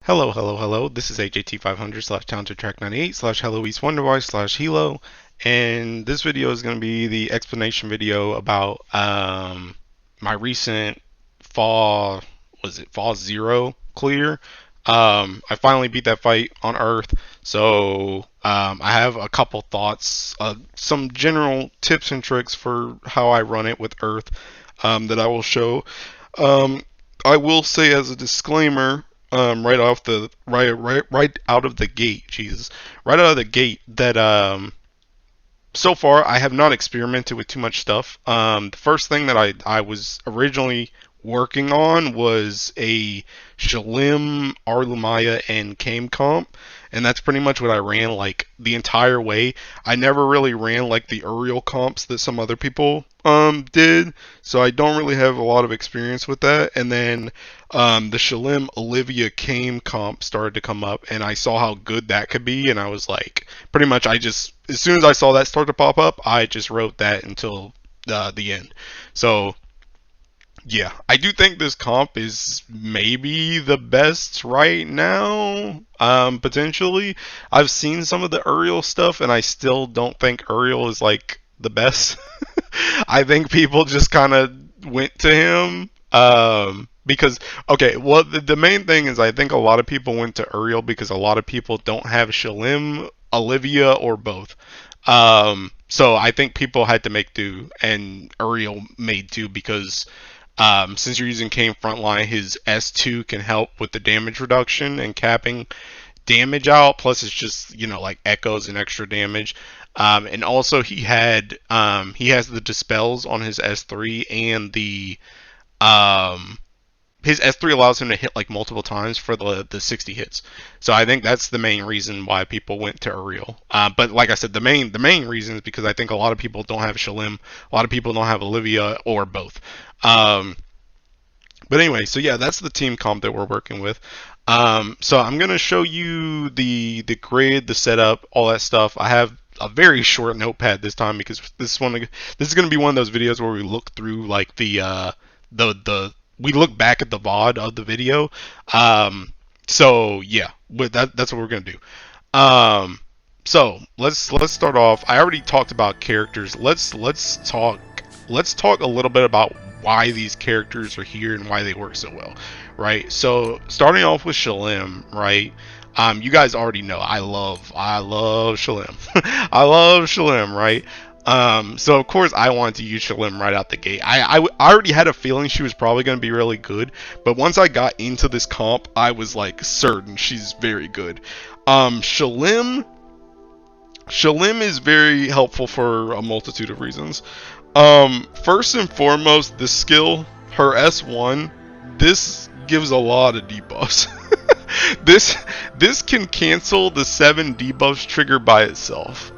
Hello. This is AJT500 slash Talented Track 98 slash Hello East Wonderboy slash Hilo. And this video is going to be the explanation video about my recent Fall, Fall Zero clear. I finally beat that fight on Earth. So I have a couple thoughts, some general tips and tricks for how I run it with Earth that I will show. Um, I will say as a disclaimer, right out of the gate, Jesus, right out of the gate, that so far I have not experimented with too much stuff. The first thing that I was originally working on was a Shalim, Arlumaya, and Kame comp, and that's pretty much what I ran like the entire way. I never really ran like the Uriel comps that some other people did, so I don't really have a lot of experience with that. And then the Shalim Olivia Kame comp started to come up, and I saw how good that could be, and I was like, pretty much I just, as soon as I saw that start to pop up, I just wrote that until the end. So yeah, I do think this comp is maybe the best right now. Potentially. I've seen some of the Uriel stuff, and I still don't think Uriel is like the best. I think people just kind of went to him. Because, okay, well, the main thing is I think a lot of people went to Uriel because a lot of people don't have Shalim, Olivia, or both. So I think people had to make do, and Uriel made do because since you're using Kane frontline, his S2 can help with the damage reduction and capping damage out. Plus, it's just, you know, like echoes and extra damage. And also he has the dispels on his S3, and the his S3 allows him to hit like multiple times for the 60 hits. So I think that's the main reason why people went to Uriel. But like I said, the main reason is because I think a lot of people don't have Shalim, a lot of people don't have Olivia, or both. But anyway, so yeah, that's the team comp that we're working with. So I'm gonna show you the grid, the setup, all that stuff. I have a very short notepad this time because this is gonna be one of those videos where we look through like the we look back at the VOD of the video. So yeah, but that's what we're gonna do. So let's start off. I already talked about characters. Let's talk a little bit about why these characters are here and why they work so well, right? So starting off with Shalim, right? You guys already know I love Shalim. I love Shalim, right? So of course I wanted to use Shalim right out the gate. I already had a feeling she was probably going to be really good, but once I got into this comp, I was like certain she's very good. Shalim is very helpful for a multitude of reasons. First and foremost, the skill, her S1, this gives a lot of debuffs. this can cancel the 7 debuffs trigger by itself,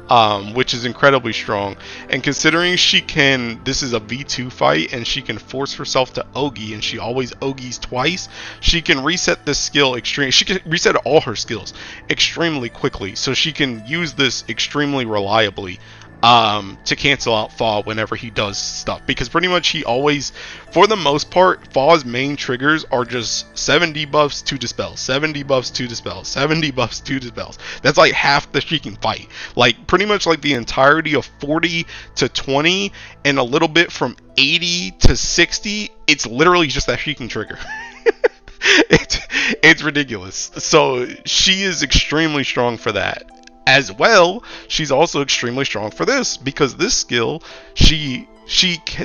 which is incredibly strong. And considering this is a V2 fight, and she can force herself to Ogi, and she always Ogis twice, she can reset this skill she can reset all her skills extremely quickly, so she can use this extremely reliably. To cancel out Fa whenever he does stuff, because pretty much he always, for the most part, Fa's main triggers are just 7 debuffs, 2 dispels, 7 debuffs, 2 dispels, 7 debuffs, 2 dispels. That's like half the she can fight. Like pretty much like the entirety of 40 to 20 and a little bit from 80 to 60. It's literally just that she can trigger. It's ridiculous. So she is extremely strong for that. As well, she's also extremely strong for this, because this skill, she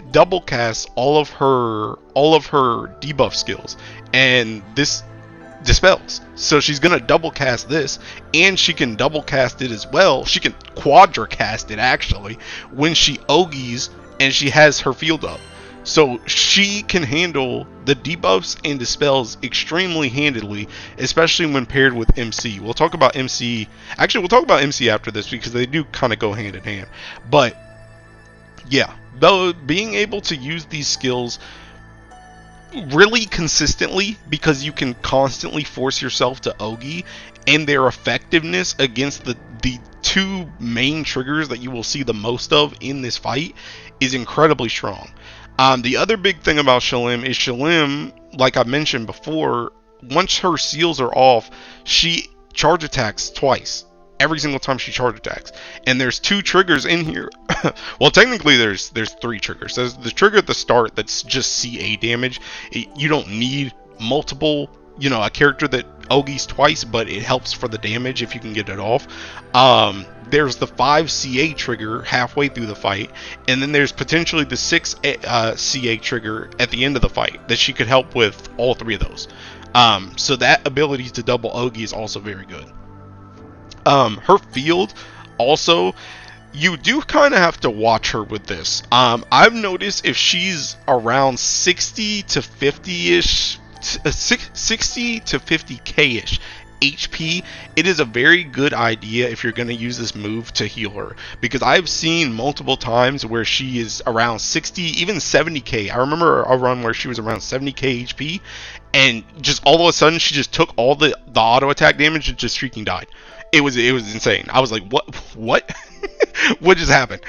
double casts all of her debuff skills, and this dispels. So she's gonna double cast this, and she can double cast it as well. She can quadra cast it actually when she Ogis and she has her field up. So she can handle the debuffs and dispels extremely handily, especially when paired with MC. We'll talk about MC. Actually, we'll talk about MC after this because they do kind of go hand in hand. But yeah, though, being able to use these skills really consistently, because you can constantly force yourself to Ogi, and their effectiveness against the 2 main triggers that you will see the most of in this fight is incredibly strong. The other big thing about Shalim is Shalim, like I mentioned before, once her seals are off, she charge attacks twice. Every single time she charge attacks. And there's 2 triggers in here. Well, technically there's 3 triggers. There's the trigger at the start that's just CA damage. You don't need multiple, a character that Ogies twice, but it helps for the damage if you can get it off. There's the 5 CA trigger halfway through the fight, and then there's potentially the 6 CA trigger at the end of the fight that she could help with all 3 of those. So that ability to double Ogie is also very good. Her field also, you do kind of have to watch her with this. I've noticed if she's around 60 to 50-ish, 60 to 50k-ish HP, it is a very good idea if you're going to use this move to heal her, because I've seen multiple times where she is around 60, even 70k. I remember a run where she was around 70k HP, and just all of a sudden she just took all the auto attack damage and just freaking died. It was insane. I was like, what what just happened?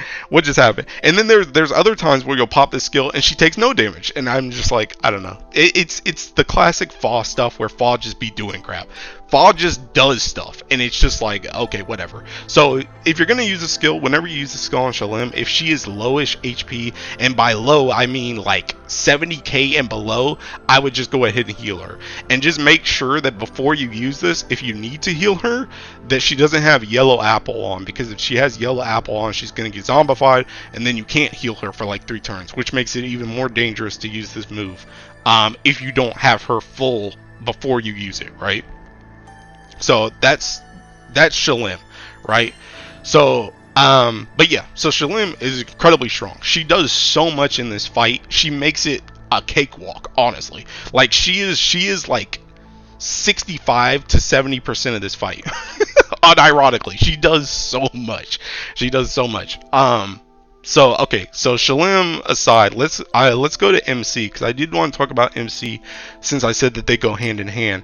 And then there's other times where you'll pop this skill and she takes no damage, and I'm just like, I don't know. It's the classic Fa stuff where Fa just be doing crap. Fa just does stuff, and it's just like, okay, whatever. So if you're gonna use a skill, whenever you use the skill on Shalem, if she is lowish HP, and by low I mean like 70k and below, I would just go ahead and heal her, and just make sure that before you use this, if you need to heal her, that she doesn't have yellow apple on, because if she has yellow apple on, she's gonna get zombified, and then you can't heal her for like 3 turns, which makes it even more dangerous to use this move if you don't have her full before you use it, right? So that's Shalem, right? So but yeah, so Shalem is incredibly strong. She does so much in this fight. She makes it a cakewalk, honestly. Like she is like 65 to 70% of this fight. Unironically, she does so much. So okay, so Shalem aside, let's go to MC, because I did want to talk about MC since I said that they go hand in hand.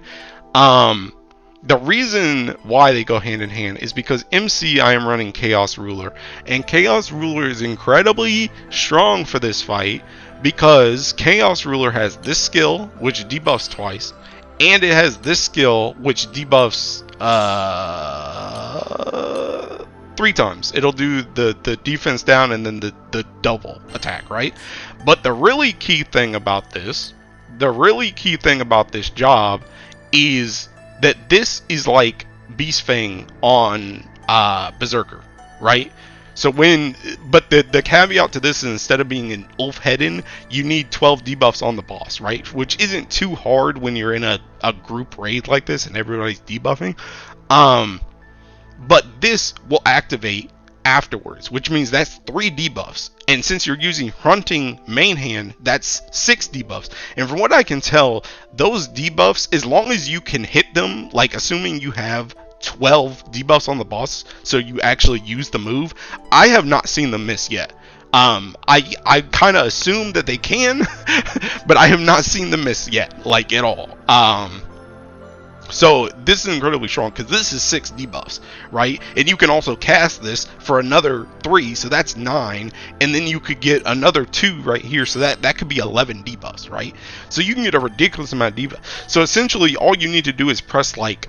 The reason why they go hand in hand is because MC, I am running Chaos Ruler, and Chaos Ruler is incredibly strong for this fight, because Chaos Ruler has this skill which debuffs twice, and it has this skill which debuffs 3 times. It'll do the defense down and then the double attack, right? But the really key thing about this job is that this is like Beast Fang on Berserker, right? So but the caveat to this is, instead of being an Ulfhedden, you need 12 debuffs on the boss, right? Which isn't too hard when you're in a group raid like this and everybody's debuffing. But this will activate afterwards, which means that's 3 debuffs. And since you're using Hunting main hand, that's 6 debuffs. And from what I can tell, those debuffs, as long as you can hit them, like assuming you have 12 debuffs on the boss, so you actually use the move, I have not seen them miss yet. I kind of assume that they can, but I have not seen them miss yet, like at all. So this is incredibly strong, because this is 6 debuffs, right? And you can also cast this for another 3, so that's 9, and then you could get another 2 right here, so that could be 11 debuffs, right? So you can get a ridiculous amount of debuffs. So essentially all you need to do is press like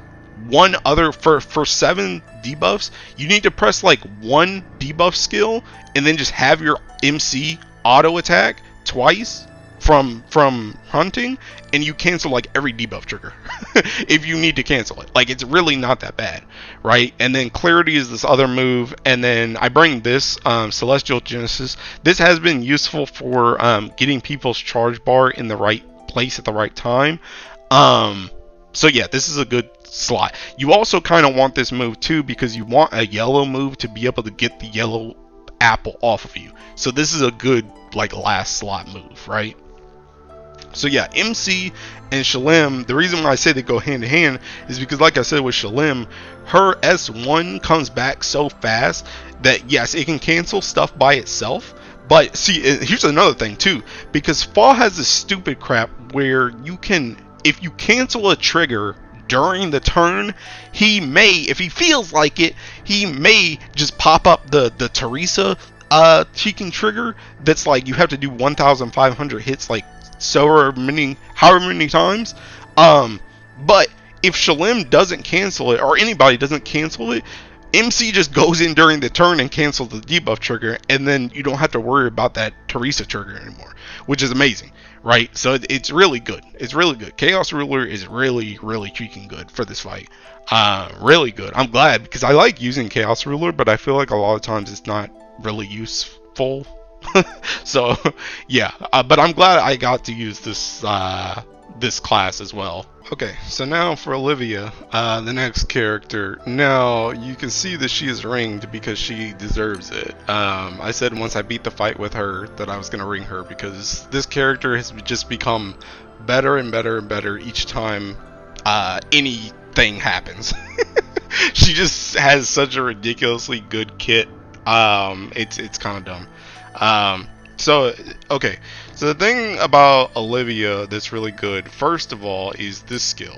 one other, for 7 debuffs, you need to press like 1 debuff skill, and then just have your MC auto attack twice from Hunting, and you cancel like every debuff trigger if you need to cancel it. Like, it's really not that bad, right? And then Clarity is this other move, and then I bring this Celestial Genesis. This has been useful for getting people's charge bar in the right place at the right time. So yeah, this is a good slot. You also kind of want this move too, because you want a yellow move to be able to get the yellow apple off of you. So this is a good like last slot move, right? So yeah, MC and Shalem, the reason why I say they go hand in hand is because, like I said with Shalem, her S1 comes back so fast that yes, it can cancel stuff by itself. But see, here's another thing too, because Fa has this stupid crap where you can, if you cancel a trigger during the turn, he may, if he feels like it, he may just pop up the Teresa cheeking trigger that's like you have to do 1,500 hits like however many times. But if Shalim doesn't cancel it, or anybody doesn't cancel it, MC just goes in during the turn and cancels the debuff trigger, and then you don't have to worry about that Teresa trigger anymore, which is amazing, right? So it's really good. It's really good. Chaos Ruler is really, really freaking good for this fight. Really good. I'm glad, because I like using Chaos Ruler, but I feel like a lot of times it's not really useful. So yeah, but I'm glad I got to use this class as well. Okay, so now for Olivia, the next character. Now, you can see that she is ringed because she deserves it. I said once I beat the fight with her that I was going to ring her, because this character has just become better and better and better each time anything happens. She just has such a ridiculously good kit. It's kind of dumb. So, okay. So the thing about Olivia that's really good, first of all, is this skill.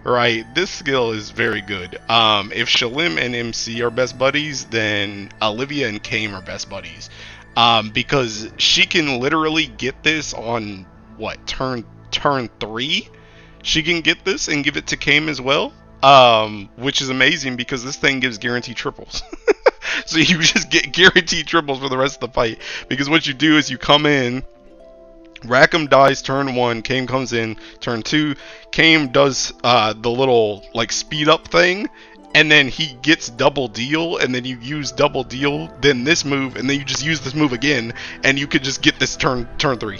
Right? This skill is very good. If Shalim and MC are best buddies, then Olivia and Kame are best buddies. Because she can literally get this on, what, turn 3? She can get this and give it to Kame as well. Which is amazing because this thing gives guaranteed triples. So you just get guaranteed triples for the rest of the fight. Because what you do is you come in, Rackham dies turn 1, Kame comes in turn 2. Kame does the little like speed up thing, and then he gets double deal, and then you use double deal, then this move, and then you just use this move again, and you could just get this turn 3.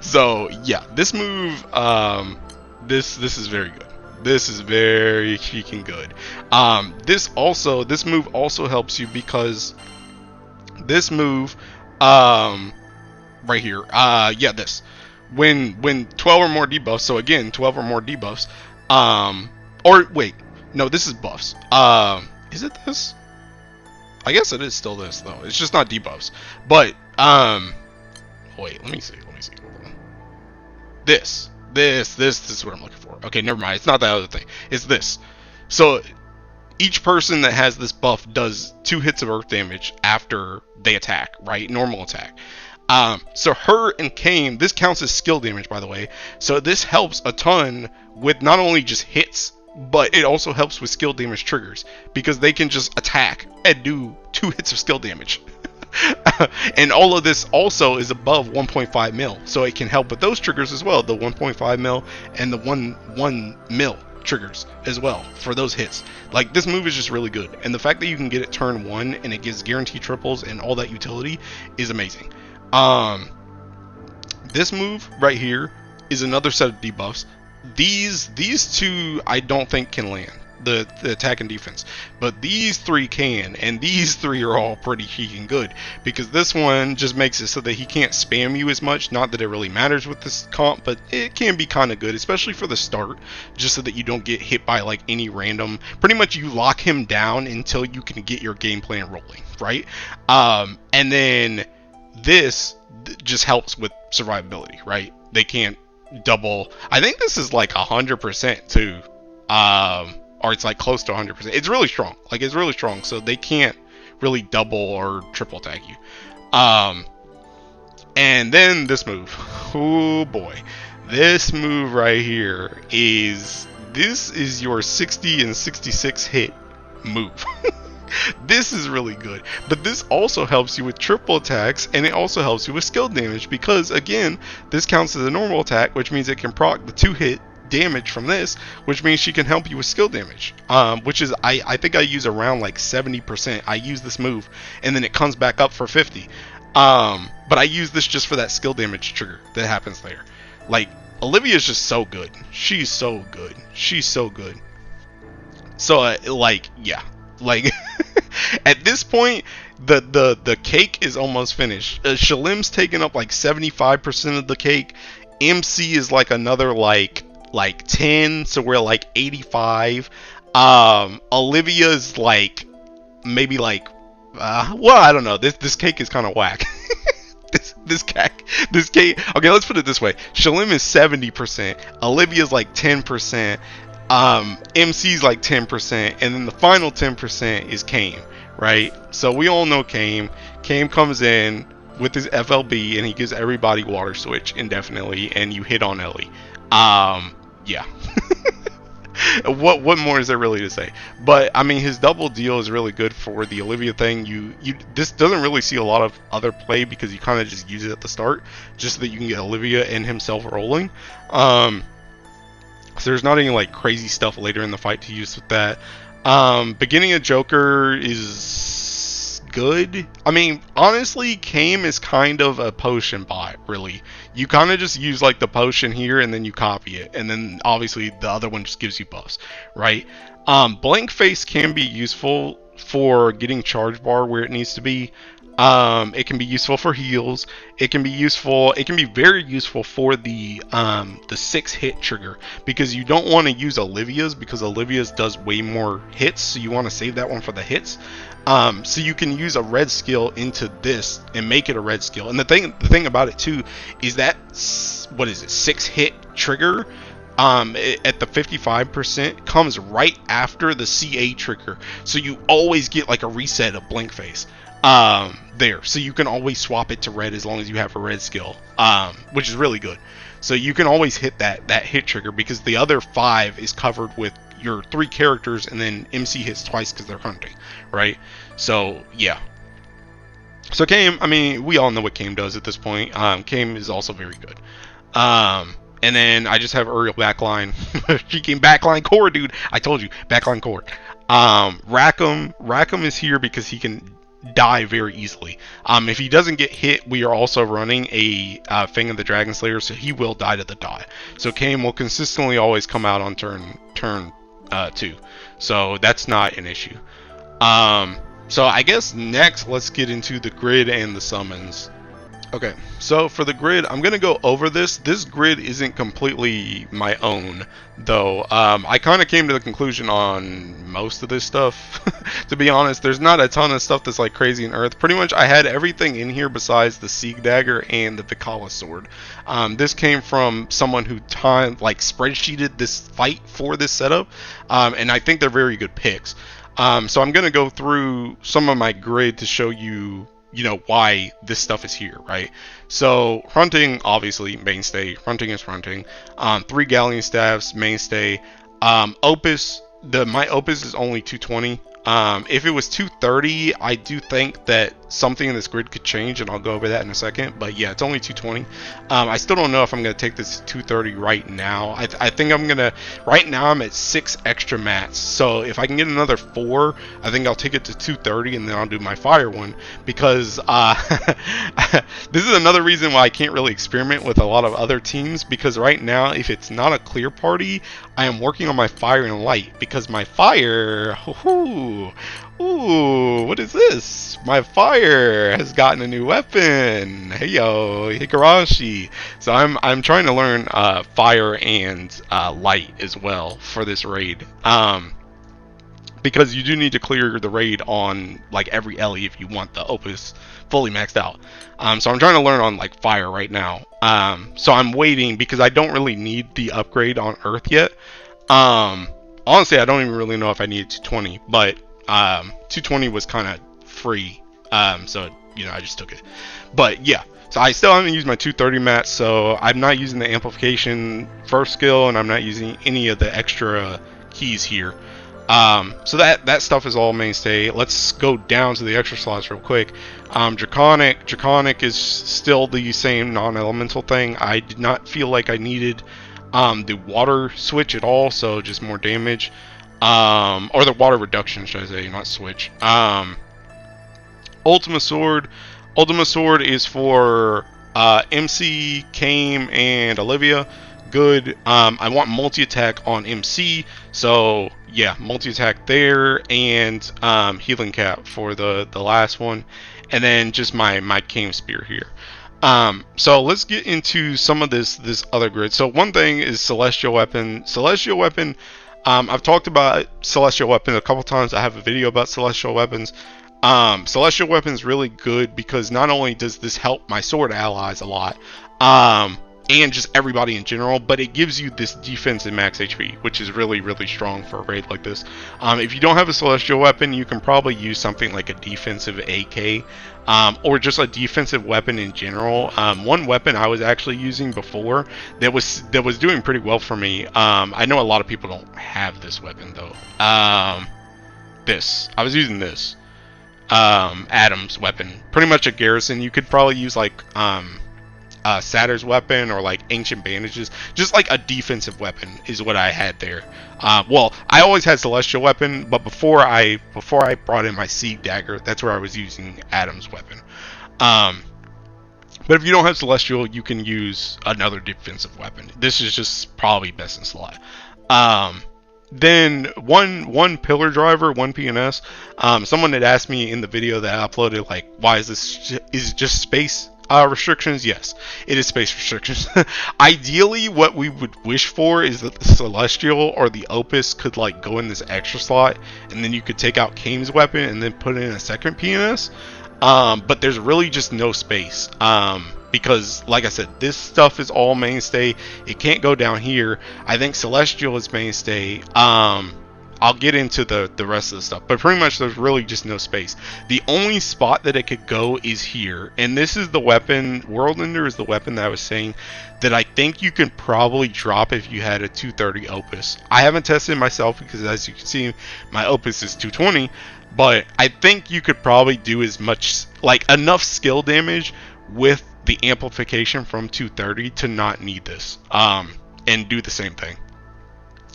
So yeah, this move, this is very good. This is very freaking good. This move also helps you because this move, right here, yeah, this, when 12 or more debuffs, so again, 12 or more debuffs, or wait, no, this is buffs. Is it this? I guess it is still this though. It's just not debuffs. But, wait, let me see. This is what I'm looking for. Okay, never mind. It's not that other thing. It's this. So each person that has this buff does 2 hits of earth damage after they attack, right? Normal attack. So her and Kame, this counts as skill damage, by the way. So this helps a ton with not only just hits, but it also helps with skill damage triggers, because they can just attack and do 2 hits of skill damage. And all of this also is above 1.5 mil, so it can help with those triggers as well, the 1.5 mil and the 1 mil triggers as well for those hits. Like, this move is just really good, and the fact that you can get it turn 1 and it gives guaranteed triples and all that utility is amazing. This move right here is another set of debuffs. These 2 I don't think can land, the attack and defense, but these 3 can, and these 3 are all pretty freaking good, because this one just makes it so that he can't spam you as much. Not that it really matters with this comp, but it can be kind of good, especially for the start, just so that you don't get hit by like any random, pretty much you lock him down until you can get your game plan rolling, right? And then this just helps with survivability, right? They can't double, I think this is like 100% too, or it's like close to 100%. It's really strong. Like, it's really strong, so they can't really double or triple attack you. And then this move. Oh boy. This move right here is your 60 and 66 hit move. This is really good. But this also helps you with triple attacks, and it also helps you with skill damage, because again, this counts as a normal attack, which means it can proc the 2 hit damage from this, which means she can help you with skill damage, which is I think I use around like 70%. I use this move and then it comes back up for 50, but I use this just for that skill damage trigger that happens there. Like, Olivia is just so good. She's so good. So like, yeah, like at this point the cake is almost finished. Shalim's taken up like 75% of the cake. MC is like another like 10, so we're like 85. Olivia's like maybe like well, I don't know, this cake is kind of whack. this cake, okay, let's put it this way. Shalim is 70%, Olivia's like 10%, MC's like 10%, and then the final 10% is Kame, right? So we all know Kame comes in with his FLB and he gives everybody water switch indefinitely, and you hit on Ellie. yeah. What more is there really to say? But I mean, his double deal is really good for the Olivia thing. You this doesn't really see a lot of other play because you kind of just use it at the start, just so that you can get Olivia and himself rolling. So there's not any like crazy stuff later in the fight to use with that. Beginning of Joker is good. I mean, honestly, Kame is kind of a potion bot, really. You kind of just use like the potion here and then you copy it. And then obviously the other one just gives you buffs, right? Blank Face can be useful for getting charge bar where it needs to be. It can be useful for heals. It can be very useful for the 6-hit trigger, because you don't want to use Olivia's, because Olivia's does way more hits, so you want to save that one for the hits. So you can use a red skill into this and make it a red skill. And the thing about it too is that, what is it, 6-hit trigger at the 55% comes right after the CA trigger, so you always get like a reset of Blank Face there, so you can always swap it to red as long as you have a red skill, which is really good. So you can always hit that hit trigger, because the other 5 is covered with your 3 characters, and then MC hits twice because they're hunting, right? So yeah. So Kame, I mean, we all know what Kame does at this point. Kame is also very good. And then I just have Uriel backline. She came backline core, dude. I told you, backline core. Rackham is here because he can die very easily. If he doesn't get hit, we are also running a Fang of the Dragon Slayer, so he will die to the die. So Kame will consistently always come out on turn 2. So that's not an issue. So I guess next let's get into the grid and the summons. Okay, so for the grid, I'm going to go over this. This grid isn't completely my own, though. I kind of came to the conclusion on most of this stuff. To be honest, there's not a ton of stuff that's like crazy in Earth. Pretty much I had everything in here besides the Sieg Dagger and the Vikala Sword. This came from someone who spreadsheeted this fight for this setup, and I think they're very good picks. So I'm going to go through some of my grid to show you why this stuff is here, right? So hunting, obviously mainstay. Hunting is hunting. 3 galleon staffs, mainstay. Opus, my opus is only 220. If it was 230, I do think that something in this grid could change, and I'll go over that in a second. But yeah, it's only 220. I still don't know if I'm going to take this to 230 right now. I think I'm going to, right now I'm at 6 extra mats. So if I can get another 4, I think I'll take it to 230, and then I'll do my fire one. Because this is another reason why I can't really experiment with a lot of other teams. Because right now, if it's not a clear party, I am working on my fire and light. Because my fire, ooh, what is this? My fire has gotten a new weapon. Hey yo, Higurashi. So I'm trying to learn fire and light as well for this raid. Because you do need to clear the raid on like every Ellie if you want the opus fully maxed out. So I'm trying to learn on like fire right now. So I'm waiting because I don't really need the upgrade on Earth yet. Honestly, I don't even really know if I needed 220, but 220 was kind of free, so I just took it. But yeah, so I still haven't used my 230 mat, so I'm not using the amplification first skill, and I'm not using any of the extra keys here. So that stuff is all mainstay. Let's go down to the extra slots real quick. Draconic is still the same non-elemental thing. I did not feel like I needed the water switch at all, so just more damage, or the water reduction, should I say, not switch. Ultima Sword is for MC, Kame, and Olivia. Good. I want multi-attack on MC, so yeah, multi-attack there, and healing cap for the last one, and then just my Kame Spear here. So let's get into some of this other grid. So one thing is Celestial Weapon. I've talked about Celestial Weapon a couple times. I have a video about Celestial Weapons. Celestial Weapon is really good because not only does this help my sword allies a lot, and just everybody in general, but it gives you this defense and max HP, which is really, really strong for a raid like this. If you don't have a celestial weapon, you can probably use something like a defensive AK, or just a defensive weapon in general. One weapon I was actually using before that was doing pretty well for me. I know a lot of people don't have this weapon though. I was using this Adam's weapon, pretty much a garrison. You could probably use like Satyr's weapon or like ancient bandages, just like a defensive weapon is what I had there. Well, I always had celestial weapon, but before I brought in my seed dagger, that's where I was using Adam's weapon. But if you don't have celestial, you can use another defensive weapon. This is just probably best in slot. Then one pillar driver, one PNS. Someone had asked me in the video that I uploaded, like, why is it just space restrictions? Yes, it is space restrictions. Ideally, what we would wish for is that the celestial or the opus could like go in this extra slot, and then you could take out Kane's weapon and then put in a second PNS. But there's really just no space. Because like I said, this stuff is all mainstay. It can't go down here. I think celestial is mainstay. I'll get into the rest of the stuff, but pretty much there's really just no space. The only spot that it could go is here, and this is the weapon, Worldender is the weapon that I was saying that I think you can probably drop if you had a 230 opus. I haven't tested it myself because as you can see, my opus is 220, but I think you could probably do as much, like enough skill damage with the amplification from 230 to not need this, and do the same thing.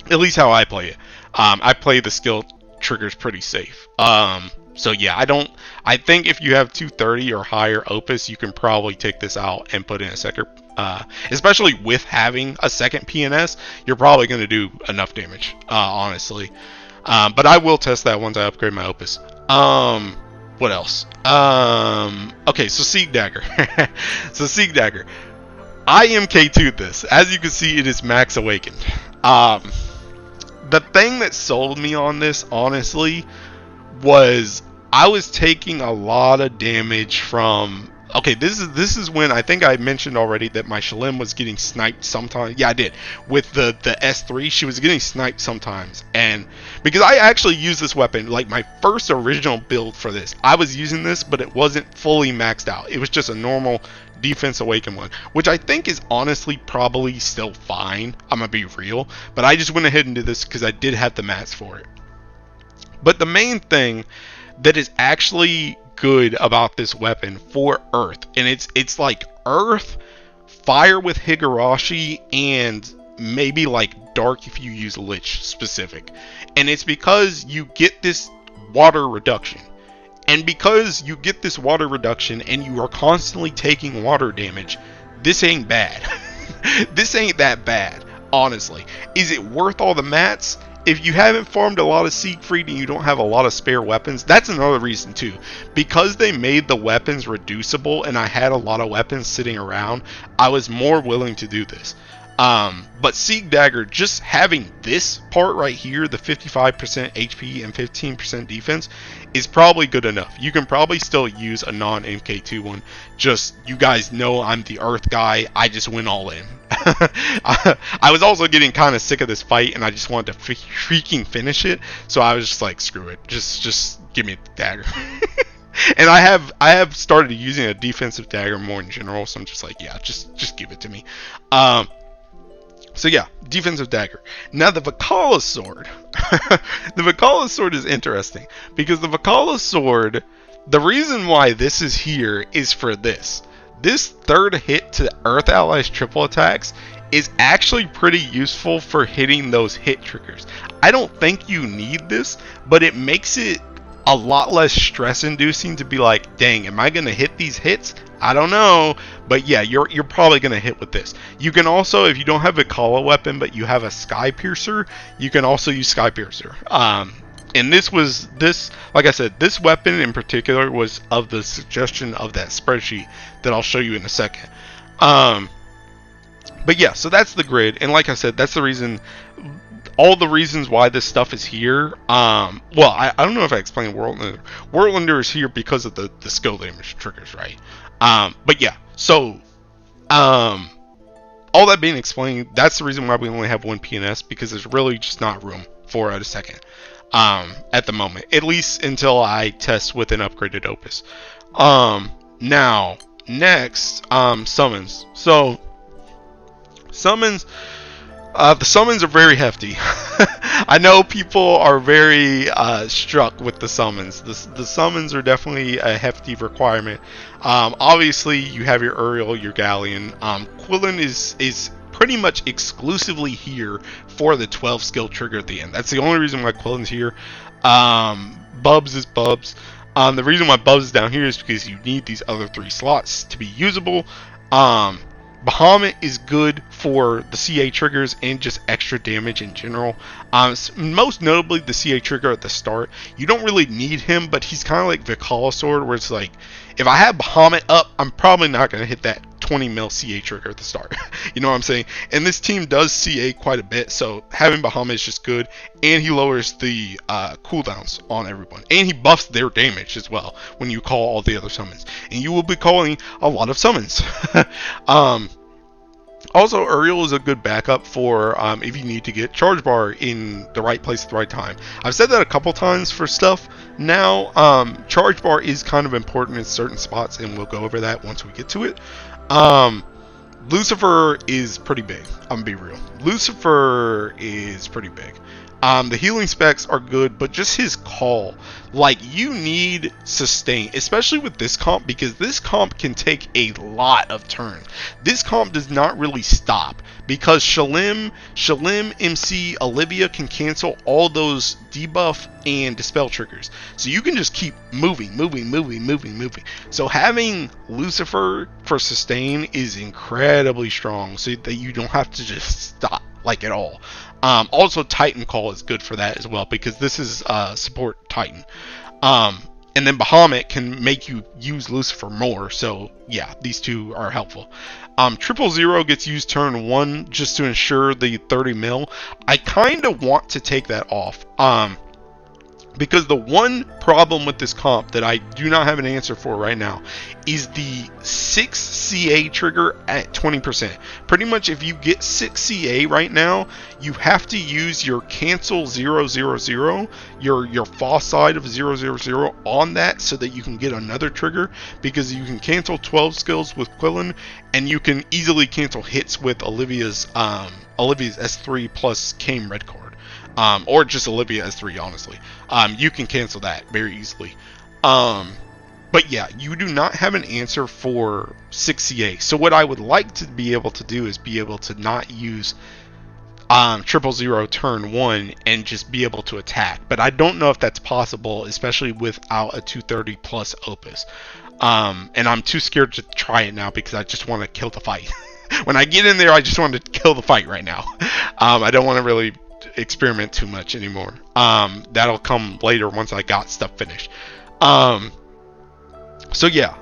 At least how I play it. I play the skill triggers pretty safe. So yeah, I think if you have 230 or higher opus, you can probably take this out and put in a second, especially with having a second PNS, you're probably going to do enough damage, honestly. But I will test that once I upgrade my opus. What else? Okay, so Seek Dagger. So Seek Dagger. I MK2'd this. As you can see, it is max awakened. The thing that sold me on this, honestly, was I was taking a lot of damage from... Okay, this is when I think I mentioned already that my Shalem was getting sniped sometimes. Yeah, I did. With the S3, she was getting sniped sometimes. And because I actually used this weapon, like my first original build for this, I was using this, but it wasn't fully maxed out. It was just a normal defense awakened one, which I think is honestly probably still fine. I'm gonna be real, but I just went ahead and did this because I did have the mats for it. But the main thing that is actually good about this weapon for Earth, and it's like Earth, Fire with Higurashi, and maybe like Dark if you use Lich specific, and it's because you get this water reduction. And because you get this water reduction and you are constantly taking water damage, this ain't bad. This ain't that bad, honestly. Is it worth all the mats? If you haven't farmed a lot of Siegfried and you don't have a lot of spare weapons, that's another reason too. Because they made the weapons reducible and I had a lot of weapons sitting around, I was more willing to do this. But Seek Dagger, just having this part right here, the 55% HP and 15% defense, is probably good enough. You can probably still use a non-MK2 one. Just, you guys know I'm the Earth guy. I just went all in. I was also getting kind of sick of this fight, and I just wanted to freaking finish it. So I was just like, screw it. Just give me the dagger. And I have started using a defensive dagger more in general. So I'm just like, yeah, just give it to me. So yeah, defensive dagger. Now the Vakala sword. The Vakala sword is interesting because the Vakala sword, the reason why this is here is for this. This third hit to Earth allies triple attacks is actually pretty useful for hitting those hit triggers. I don't think you need this, but it makes it a lot less stress inducing to be like, dang, am I going to hit these hits? I don't know, but yeah, you're probably going to hit with this. You can also, if you don't have a Kala weapon, but you have a Sky Piercer, you can also use Sky Piercer. And this, like I said, this weapon in particular was of the suggestion of that spreadsheet that I'll show you in a second. But yeah, so that's the grid, and like I said, that's the reason, all the reasons why this stuff is here. Well, I don't know if I explained Worldlander. Worldlander is here because of the skill damage triggers, right? But yeah, so all that being explained, that's the reason why we only have one PNS, because there's really just not room for it a second at the moment, at least until I test with an upgraded opus. Now, next, summons. So, summons, the summons are very hefty. I know people are very struck with the summons. The summons are definitely a hefty requirement. Obviously, you have your Uriel, your Galleon. Quillen is pretty much exclusively here for the 12 skill trigger at the end. That's the only reason why Quillen's here. Bubs is Bubs. The reason why Bubs is down here is because you need these other 3 slots to be usable. Bahamut is good for the CA triggers and just extra damage in general. Most notably the CA trigger at the start. You don't really need him, but he's kind of like Vikala Sword, where it's like, if I have Bahamut up, I'm probably not going to hit that 20 mil CA trigger at the start. You know what I'm saying? And this team does CA quite a bit, so having Bahamut is just good. And he lowers the cooldowns on everyone. And he buffs their damage as well when you call all the other summons. And you will be calling a lot of summons. Also, Uriel is a good backup for if you need to get charge bar in the right place at the right time. I've said that a couple times for stuff. Now, charge bar is kind of important in certain spots, and we'll go over that once we get to it. Lucifer is pretty big. I'm gonna be real. Lucifer is pretty big. The healing specs are good, but just his call, like, you need sustain, especially with this comp, because this comp can take a lot of turns. This comp does not really stop, because Shalim, MC, Olivia can cancel all those debuff and dispel triggers. So you can just keep moving. So having Lucifer for sustain is incredibly strong, so that you don't have to just stop, like, at all. Also, Titan Call is good for that as well, because this is support Titan. And then Bahamut can make you use Lucifer more, so yeah, these two are helpful. 000 gets used turn 1 just to ensure the 30 mil. I kind of want to take that off. Because the one problem with this comp that I do not have an answer for right now is the 6 CA trigger at 20%. Pretty much if you get 6 CA right now, you have to use your cancel 000, your fall side of 000 on that, so that you can get another trigger, because you can cancel 12 skills with Quillen, and you can easily cancel hits with Olivia's S3 plus Kame red card. Or just Olivia S3, honestly. You can cancel that very easily. But yeah, you do not have an answer for 6 CA. So what I would like to be able to do is be able to not use 000 turn 1 and just be able to attack. But I don't know if that's possible, especially without a 230 plus opus. And I'm too scared to try it now, because I just want to kill the fight. When I get in there, I just want to kill the fight right now. I don't want to really experiment too much anymore. That'll come later once I got stuff finished. So yeah,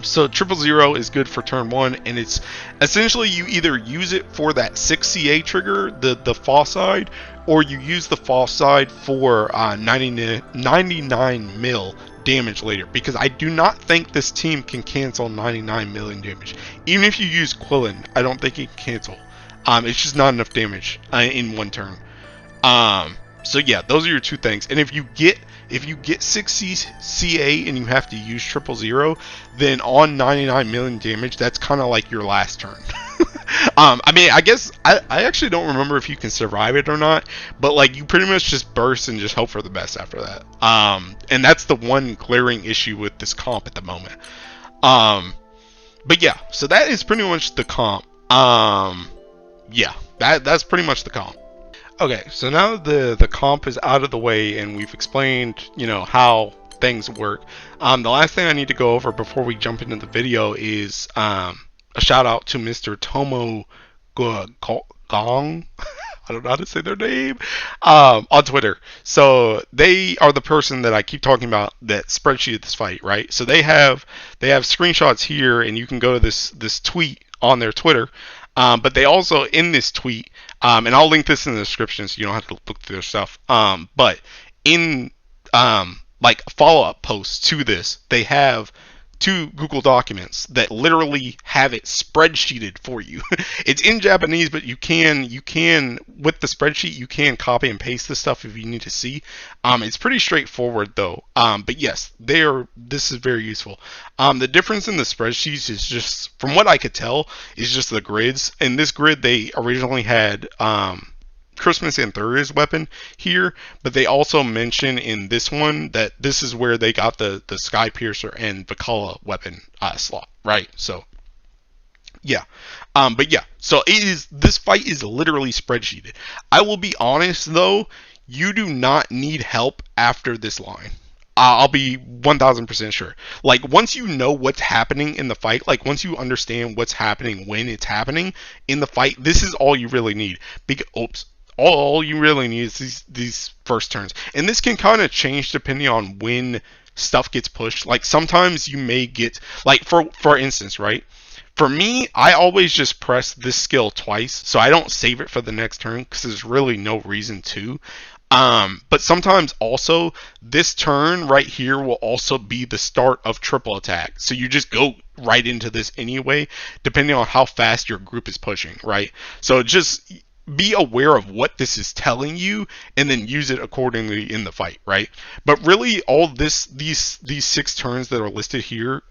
so 000 is good for turn 1, and it's essentially you either use it for that 6 CA trigger, the fall side, or you use the fall side for 99 mil damage later, because I do not think this team can cancel 99 million damage. Even if you use Quillen, I don't think it can cancel. It's just not enough damage in one turn. So yeah, those are your two things. And if you get 6 CA and you have to use 000, then on 99 million damage, that's kind of like your last turn. I mean, I guess I actually don't remember if you can survive it or not, but like, you pretty much just burst and just hope for the best after that. And that's the one glaring issue with this comp at the moment. But yeah, so that is pretty much the comp. Yeah, that's pretty much the comp. Okay, so now the comp is out of the way and we've explained, you know, how things work. The last thing I need to go over before we jump into the video is a shout out to Mr. Tomo Gong. I don't know how to say their name, on Twitter. So they are the person that I keep talking about that spreadsheeted this fight, right? So they have screenshots here, and you can go to this tweet on their Twitter. But they also, in this tweet, and I'll link this in the description so you don't have to look through their stuff. But in like follow-up posts to this, they have two Google documents that literally have it spreadsheeted for you. It's in Japanese, but you can with the spreadsheet you can copy and paste this stuff if you need to see. It's pretty straightforward though. But yes, this is very useful. The difference in the spreadsheets is just, from what I could tell, is just the grids. In this grid, they originally had Christmas and Thursday's weapon here, but they also mention in this one that this is where they got the Sky Piercer and Vakala weapon slot, right? So yeah, but yeah, so this fight is literally spreadsheeted. I will be honest though, you do not need help after this line. I'll be 1000% sure. Like, once you know what's happening in the fight, like once you understand what's happening when it's happening in the fight, this is all you really need. All you really need is these first turns, and this can kind of change depending on when stuff gets pushed. Like, sometimes you may get, like, for instance, right? For me, I always just press this skill twice, so I don't save it for the next turn because there's really no reason to. But sometimes also this turn right here will also be the start of triple attack. So you just go right into this anyway, depending on how fast your group is pushing, right? So just be aware of what this is telling you and then use it accordingly in the fight, right? But really, all these 6 turns that are listed here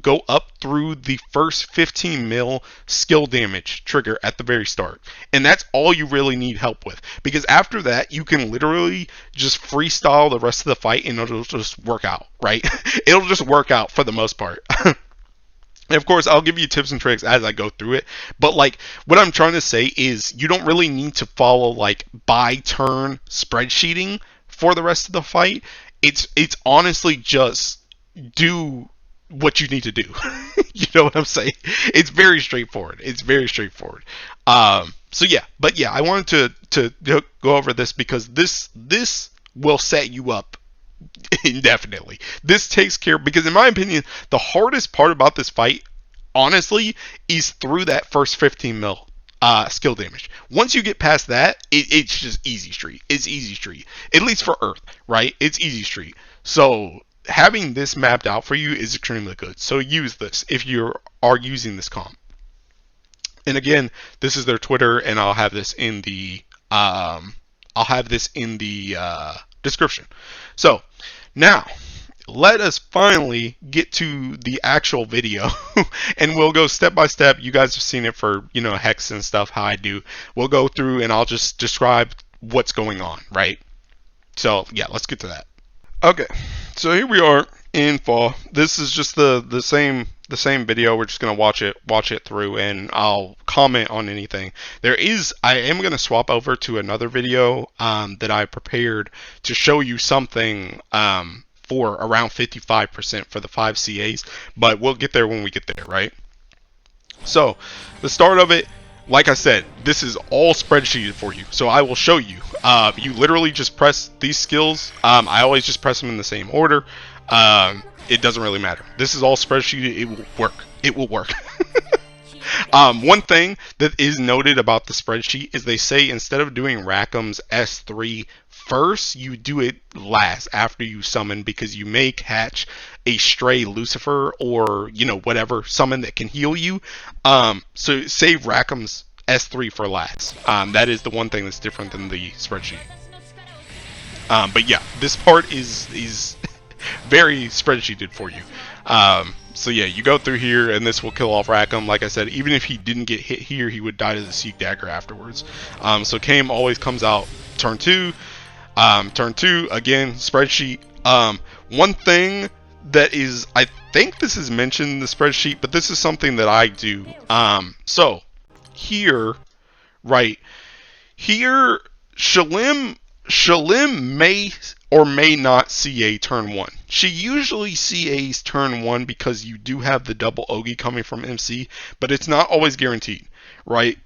go up through the first 15 mil skill damage trigger at the very start, and that's all you really need help with, because after that you can literally just freestyle the rest of the fight and it'll just work out, right? It'll just work out for the most part. And of course, I'll give you tips and tricks as I go through it. But like, what I'm trying to say is you don't really need to follow like by turn spreadsheeting for the rest of the fight. It's honestly just do what you need to do. You know what I'm saying? It's very straightforward. It's very straightforward. So yeah, but yeah, I wanted to go over this because this will set you up indefinitely. This takes care, because in my opinion, the hardest part about this fight, honestly, is through that first 15 mil skill damage. Once you get past that, it's just easy street. It's easy street. At least for Earth, right? It's easy street. So having this mapped out for you is extremely good. So use this if you are using this comp. And again, this is their Twitter, and I'll have this in the description. So now let us finally get to the actual video and we'll go step by step. You guys have seen it for, hex and stuff, how I do. We'll go through and I'll just describe what's going on, right? So yeah, let's get to that. Okay, so here we are in fall. This is just the same video. We're just gonna watch it through, and I'll comment on anything. I am gonna swap over to another video that I prepared to show you something for around 55% for the 5 CAs, but we'll get there when we get there, right? So the start of it, like I said, this is all spreadsheeted for you. So I will show you. You literally just press these skills. I always just press them in the same order. It doesn't really matter. This is all spreadsheeted. It will work. It will work. One thing that is noted about the spreadsheet is they say instead of doing Rackham's S3 first, you do it last after you summon, because you may catch a stray Lucifer or whatever summon that can heal you. So save Rackham's S3 for last. That is the one thing that's different than the spreadsheet. But yeah, this part is very spreadsheeted for you. So yeah, you go through here and this will kill off Rackham. Like I said, even if he didn't get hit here, he would die to the Seek Dagger afterwards. So Kame always comes out turn 2. Turn 2, again, spreadsheet. One thing that is, I think this is mentioned in the spreadsheet, but this is something that I do. So here, right here, Shalim may or may not CA turn 1. She usually CAs turn 1 because you do have the double Ogi coming from MC, but it's not always guaranteed, right?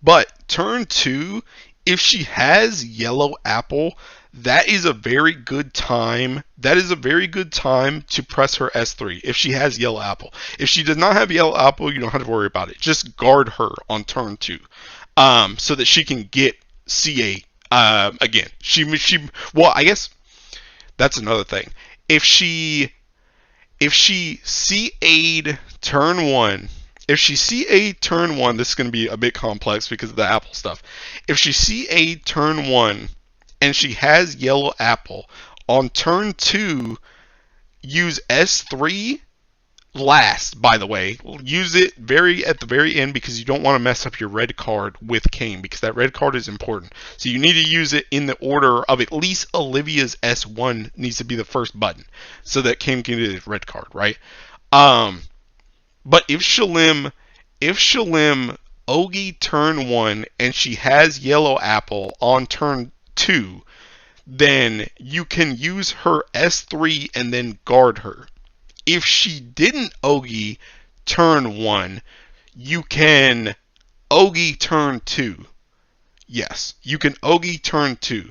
But turn 2, if she has yellow apple, that is a very good time. That is a very good time to press her S3 if she has yellow apple. If she does not have yellow apple, you don't have to worry about it. Just guard her on turn 2, so that she can get CA again. Well, I guess that's another thing. If she If she CA'd turn 1, if she CA'd turn 1, this is going to be a bit complex because of the apple stuff. If she CA'd turn 1 and she has yellow apple, on turn 2, use S3 last, by the way. Use it at the very end because you don't want to mess up your red card with Kane, because that red card is important. So you need to use it in the order of at least Olivia's S1 needs to be the first button so that Kane can get his red card, right? But if Shalim Ogie turn 1 and she has yellow apple on turn 2, then you can use her S3 and then guard her. If she didn't Ogie turn 1, you can Ogie turn 2. Yes, you can Ogie turn 2.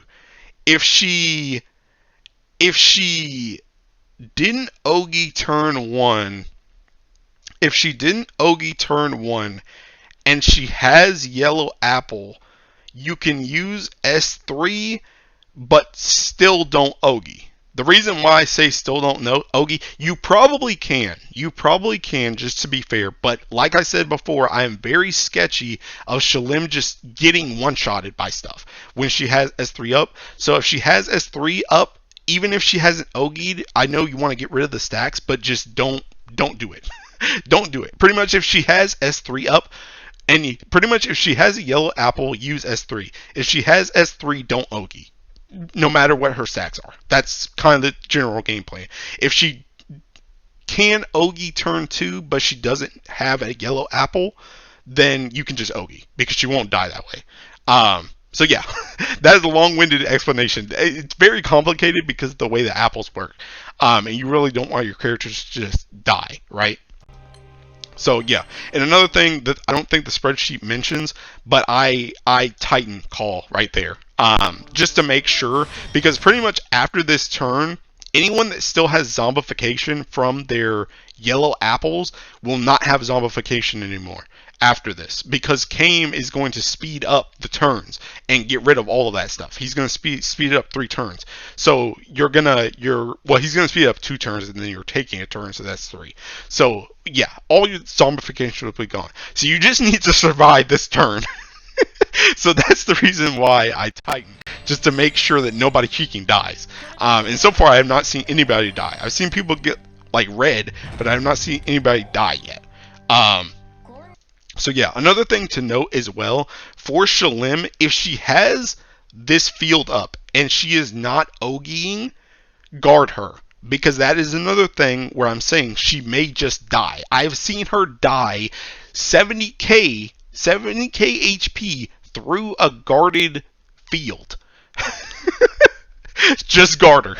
If she didn't Ogie turn 1, if she didn't Ogie turn 1 and she has yellow apple, you can use S3 but still don't Ogie. The reason why I say still don't know Ogie, you probably can just to be fair, but like I said before, I am very sketchy of Shalim just getting one-shotted by stuff when she has S3 up. So if she has S3 up, even if she hasn't Ogie'd, I know you want to get rid of the stacks, but just don't do it. Don't do it. Pretty much if she has S3 up, and pretty much if she has a yellow apple, use S3. If she has S3, don't Ogie, no matter what her stacks are. That's kind of the general game plan. If she can Ogie turn 2, but she doesn't have a yellow apple, then you can just Ogie, because she won't die that way. So yeah, that is a long-winded explanation. It's very complicated because of the way the apples work. And you really don't want your characters to just die, right? So yeah, and another thing that I don't think the spreadsheet mentions, but I Titan call right there, just to make sure, because pretty much after this turn, anyone that still has zombification from their yellow apples will not have zombification anymore after this, because Kame is going to speed up the turns and get rid of all of that stuff. He's going to speed it up 3 turns. So he's going to speed up 2 turns, and then you're taking a turn, so that's 3. So yeah, all your zombification will be gone. So you just need to survive this turn. So that's the reason why I Titan, just to make sure that nobody cheeking dies. And so far I have not seen anybody die. I've seen people get like red, but I have not seen anybody die yet. So yeah, another thing to note as well, for Shalim, if she has this field up and she is not Ogieing, guard her. Because that is another thing where I'm saying she may just die. I've seen her die 70k HP through a guarded field. Just guard her.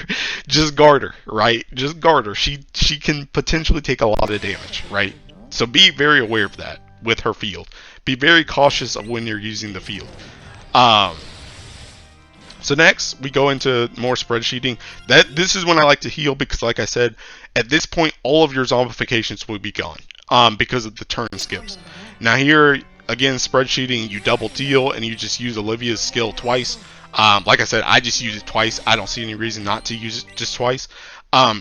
Just guard her, right? Just guard her. She can potentially take a lot of damage, right? So be very aware of that with her field. Be very cautious of when you're using the field. So next, we go into more spreadsheeting. This is when I like to heal, because like I said, at this point, all of your zombifications will be gone because of the turn skips. Now here, again, spreadsheeting, you double deal, and you just use Olivia's skill twice. Like I said, I just use it twice. I don't see any reason not to use it just twice.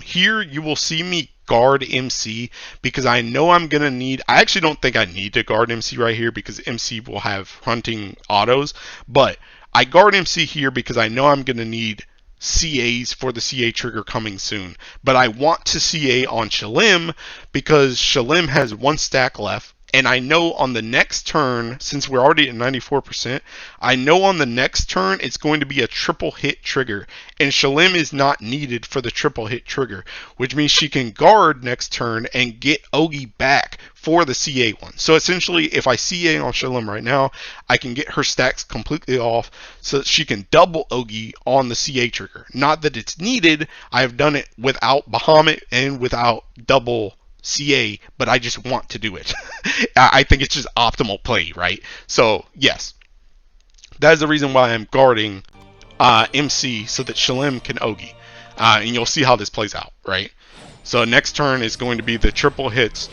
Here, you will see me guard MC, because I know I'm going to need... I actually don't think I need to guard MC right here, because MC will have hunting autos, but I guard MC here because I know I'm going to need CAs for the CA trigger coming soon. But I want to CA on Shalim because Shalim has 1 stack left. And I know on the next turn, since we're already at 94%, I know on the next turn it's going to be a triple hit trigger. And Shalim is not needed for the triple hit trigger, which means she can guard next turn and get Ogie back for the CA one. So essentially, if I CA on Shalim right now, I can get her stacks completely off so that she can double Ogie on the CA trigger. Not that it's needed, I have done it without Bahamut and without double CA, but I just want to do it. I think it's just optimal play, right? So yes, that is the reason why I'm guarding MC, so that Shalim can Ogie, and you'll see how this plays out, right? So next turn is going to be the triple hits.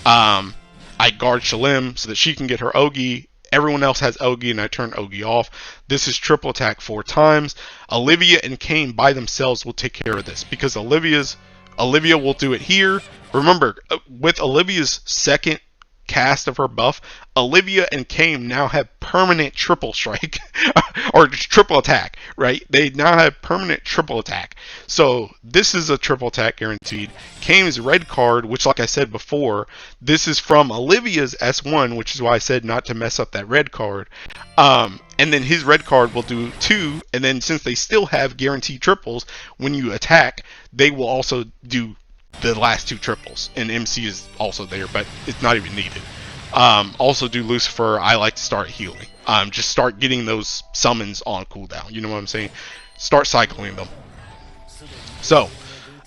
I guard Shalim so that she can get her Ogie. Everyone else has Ogie, and I turn Ogie off. This is triple attack 4 times. Olivia and Kane by themselves will take care of this, because Olivia's Olivia will do it here. Remember, with Olivia's second cast of her buff, Olivia and Kame now have permanent triple strike or triple attack, right? They now have permanent triple attack. So this is a triple attack guaranteed. Kame's red card, which like I said before, this is from Olivia's S1, which is why I said not to mess up that red card. And then his red card will do 2, and then since they still have guaranteed triples, when you attack, they will also do the last 2 triples, and MC is also there, but it's not even needed. Also do Lucifer. I like to start healing. Just start getting those summons on cooldown. You know what I'm saying? Start cycling them. So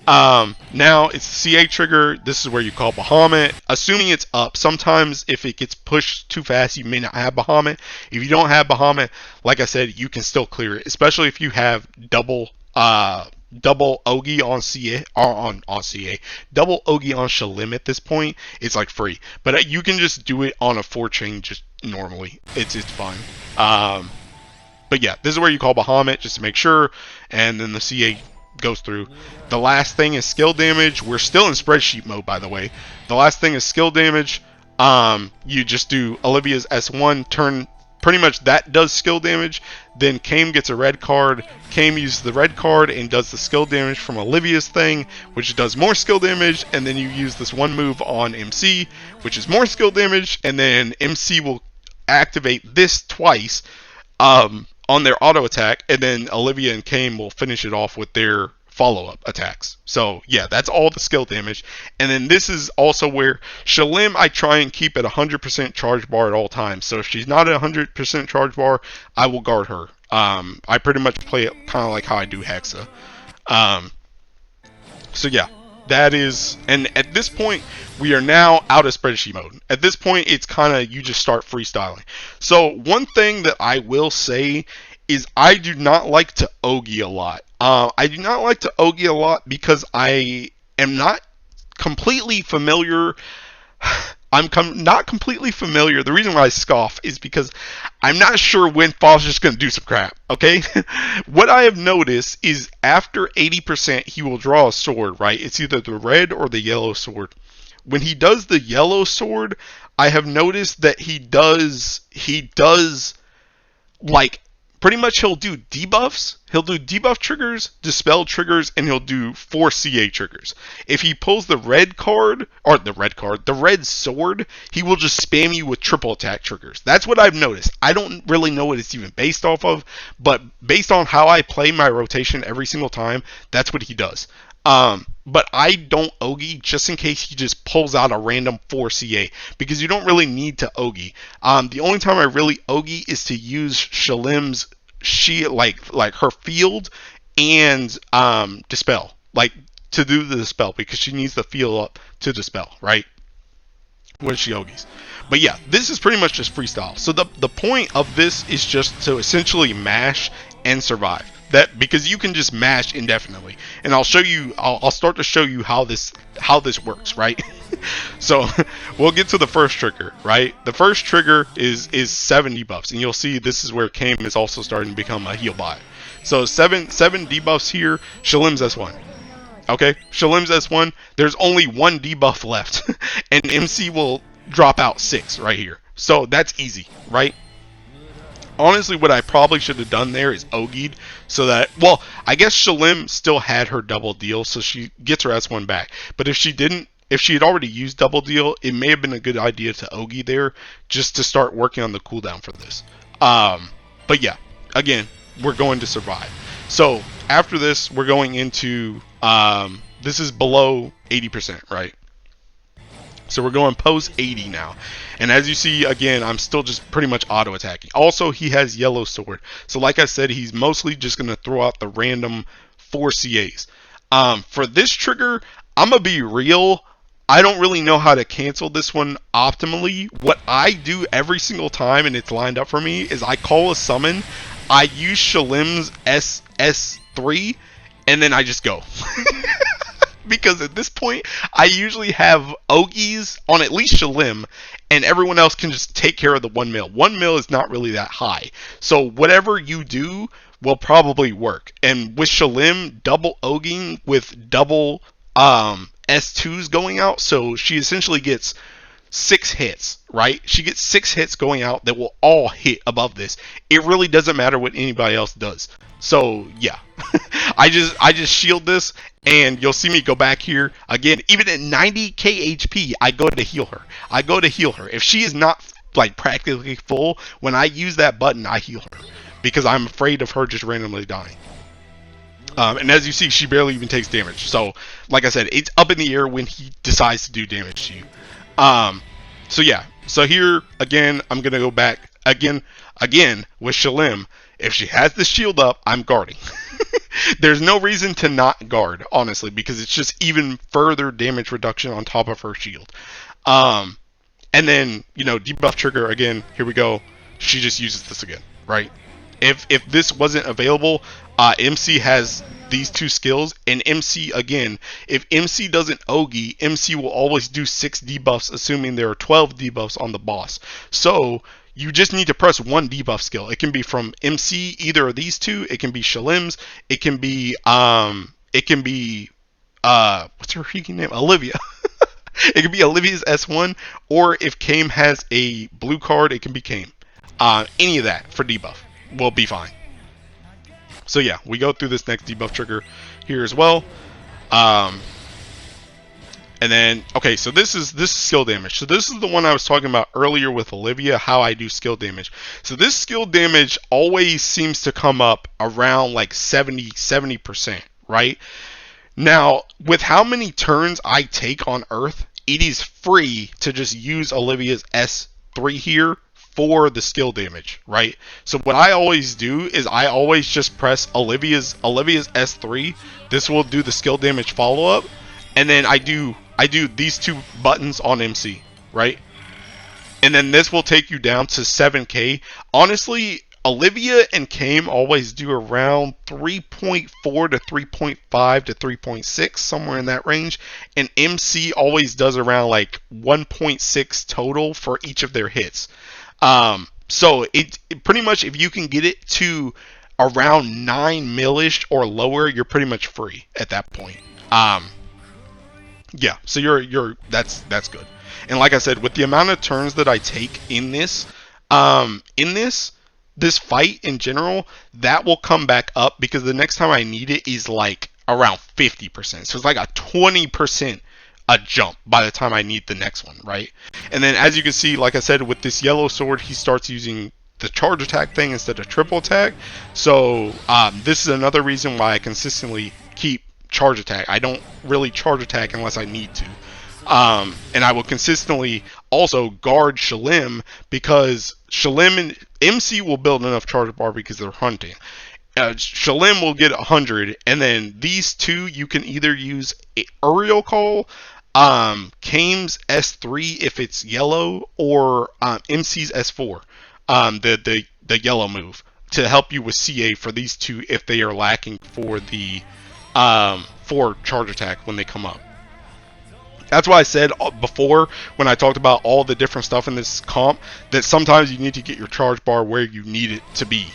now it's the CA trigger. This is where you call Bahamut, assuming it's up. Sometimes if it gets pushed too fast, you may not have Bahamut. If you don't have Bahamut, like I said, you can still clear it, especially if you have double Ogi on CA, or on CA, double Ogi on Shalim at this point. It's like free, but you can just do it on a 4-chain just normally. It's fine. But yeah, this is where you call Bahamut just to make sure, and then the CA goes through. The last thing is skill damage. We're still in spreadsheet mode, by the way. The last thing is skill damage. You just do Olivia's S1 turn. Pretty much that does skill damage. Then Kame gets a red card. Kame uses the red card and does the skill damage from Olivia's thing, which does more skill damage. And then you use this one move on MC, which is more skill damage. And then MC will activate this twice on their auto attack. And then Olivia and Kame will finish it off with their follow-up attacks. So yeah, that's all the skill damage. And then this is also where Shalim, I try and keep at 100% charge bar at all times. So if she's not at 100% charge bar, I will guard her. I pretty much play it kind of like how I do Hexa. So yeah, that is, and at this point we are now out of spreadsheet mode. At this point it's kind of, you just start freestyling. So one thing that I will say is I do not like to Ogi a lot. I do not like to Ogi a lot because I am not completely familiar. I'm not completely familiar. The reason why I scoff is because I'm not sure when Fall's just going to do some crap, okay? What I have noticed is after 80%, he will draw a sword, right? It's either the red or the yellow sword. When he does the yellow sword, I have noticed that he does like, pretty much he'll do debuffs. He'll do debuff triggers, dispel triggers, and he'll do 4 CA triggers. If he pulls the red card, or the red sword, he will just spam you with triple attack triggers. That's what I've noticed. I don't really know what it's even based off of, but based on how I play my rotation every single time, that's what he does. But I don't Ogi just in case he just pulls out a random 4 CA, because you don't really need to Ogi. The only time I really Ogi is to use Shalim's like her field and dispel, like to do the dispel, because she needs the field up to dispel, right? When she Ogis. But yeah, this is pretty much just freestyle. So the point of this is just to essentially mash and survive. That, because you can just mash indefinitely, and I'll show you. I'll start to show you how this works, right? So we'll get to the first trigger, right? The first trigger is 7 debuffs, and you'll see this is where Kame is also starting to become a heal bot. So seven debuffs here. Shalim's S1. Okay, Shalim's S1. There's only 1 debuff left, and MC will drop out 6 right here. So that's easy, right? Honestly, what I probably should have done there is Ogi'd, so that, well, I guess Shalim still had her double deal, so she gets her S1 back. But if she didn't, if she had already used double deal, it may have been a good idea to Ogi there, just to start working on the cooldown for this. But yeah, again, we're going to survive. So after this, we're going into, this is below 80%, right? So we're going post 80 now. And as you see, again, I'm still just pretty much auto attacking. Also, he has yellow sword. So like I said, he's mostly just going to throw out the random 4 CAs. For this trigger, I'm going to be real. I don't really know how to cancel this one optimally. What I do every single time, and it's lined up for me, is I call a summon. I use Shalim's SS3, and then I just go. Because at this point, I usually have Ogis on at least Shalim, and everyone else can just take care of the 1 mil. 1 mil is not really that high. So whatever you do will probably work. And with Shalim, double Oging with double S2s going out, so she essentially gets 6 hits, right? She gets 6 hits going out that will all hit above this. It really doesn't matter what anybody else does. So yeah, I just shield this, and you'll see me go back here again. Even at 90k HP, I go to heal her. I go to heal her. If she is not like practically full, when I use that button, I heal her because I'm afraid of her just randomly dying. And as you see, she barely even takes damage. So, like I said, it's up in the air when he decides to do damage to you. So yeah. So here again, I'm gonna go back again with Shalim. If she has the shield up, I'm guarding. There's no reason to not guard, honestly, because it's just even further damage reduction on top of her shield. And then, you know, debuff trigger again. Here we go. She just uses this again, right? If this wasn't available, MC has these 2 skills, and MC again, if MC doesn't Ogi, MC will always do 6 debuffs, assuming there are 12 debuffs on the boss. So you just need to press 1 debuff skill. It can be from MC, either of these 2. It can be Shalim's. It can be what's her freaking name? Olivia. It can be Olivia's S1, or if Kame has a blue card, it can be Kame. Any of that for debuff will be fine. So yeah, we go through this next debuff trigger here as well. And then, okay, so this is skill damage. So this is the one I was talking about earlier with Olivia, how I do skill damage. So this skill damage always seems to come up around like 70%, right? Now, with how many turns I take on Earth, it is free to just use Olivia's S3 here for the skill damage, right? So what I always do is I always just press Olivia's S3. This will do the skill damage follow-up, and then I do these 2 buttons on MC, right? And then this will take you down to 7k. Honestly, Olivia and Kame always do around 3.4 to 3.5 to 3.6, somewhere in that range. And MC always does around like 1.6 total for each of their hits. So it pretty much, if you can get it to around 9 millish or lower, you're pretty much free at that point. Yeah, so that's good. And like I said, with the amount of turns that I take in this fight in general, that will come back up because the next time I need it is like around 50%. So it's like a 20% a jump by the time I need the next one, right? And then as you can see, like I said, with this yellow sword, he starts using the charge attack thing instead of triple attack. So this is another reason why I consistently keep charge attack. I don't really charge attack unless I need to. And I will consistently also guard Shalim, because Shalim and MC will build enough charge bar because they're hunting. Shalim will get 100, and then these 2 you can either use Aerial Call, Kame's S3 if it's yellow, or MC's S4, the yellow move, to help you with CA for these 2 if they are lacking for the for charge attack when they come up. That's why I said before, when I talked about all the different stuff in this comp, that sometimes you need to get your charge bar where you need it to be.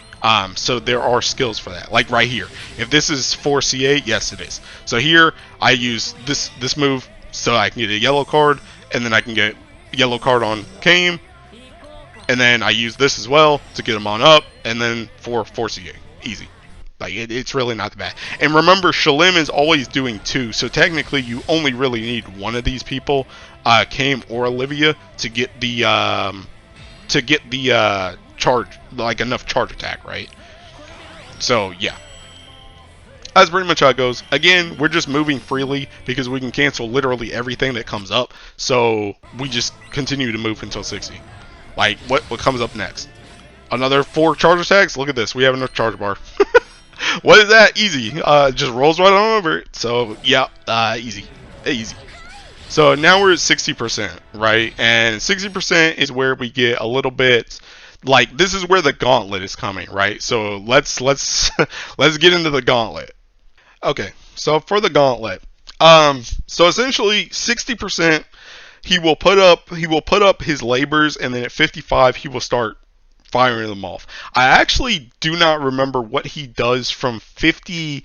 So there are skills for that. Like right here. If this is for CA, yes it is. So here, I use this move so I can get a yellow card, and then I can get yellow card on Kame, and then I use this as well to get them on up, and then for CA. Easy. Like, it's really not that bad. And remember, Shalim is always doing 2, so technically you only really need one of these people, Kame or Olivia, to get the charge, like enough charge attack, right? So yeah, that's pretty much how it goes. Again, we're just moving freely because we can cancel literally everything that comes up. So we just continue to move until 60. Like, what comes up next? Another 4 charge attacks? Look at this. We have enough charge bar. What is that? Easy. Just rolls right on over it. So, yeah, easy. Easy. So now we're at 60%, right? And 60% is where we get a little bit, like, this is where the gauntlet is coming, right? So let's get into the gauntlet. Okay, so for the gauntlet, so essentially 60%, he will put up his labors, and then at 55 he will start firing them off. I actually do not remember what he does from 50